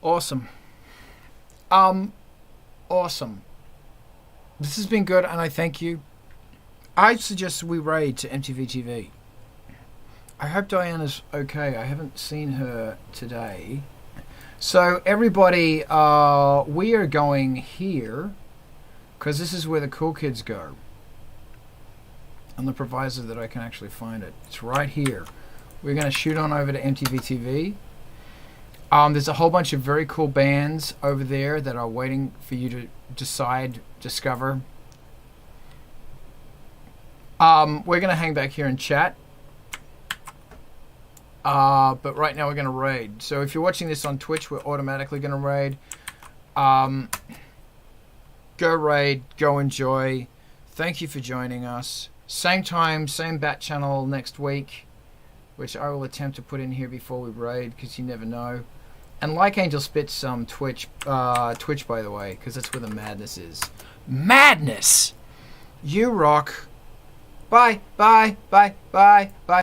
Awesome. Awesome. This has been good, and I thank you. I suggest we raid to MTV TV. I hope Diana's okay. I haven't seen her today. So everybody, we are going here, because this is where the cool kids go. On the proviso that I can actually find it. It's right here. We're going to shoot on over to MTV TV. There's a whole bunch of very cool bands over there that are waiting for you to discover. We're going to hang back here and chat. But right now we're going to raid. So if you're watching this on Twitch, we're automatically going to raid. Go raid, go enjoy. Thank you for joining us. Same time, same bat channel next week, which I will attempt to put in here before we raid, because you never know. And like ANGELSPIT'S Twitch, by the way, because that's where the madness is. Madness! You rock. Bye, bye, bye, bye, bye.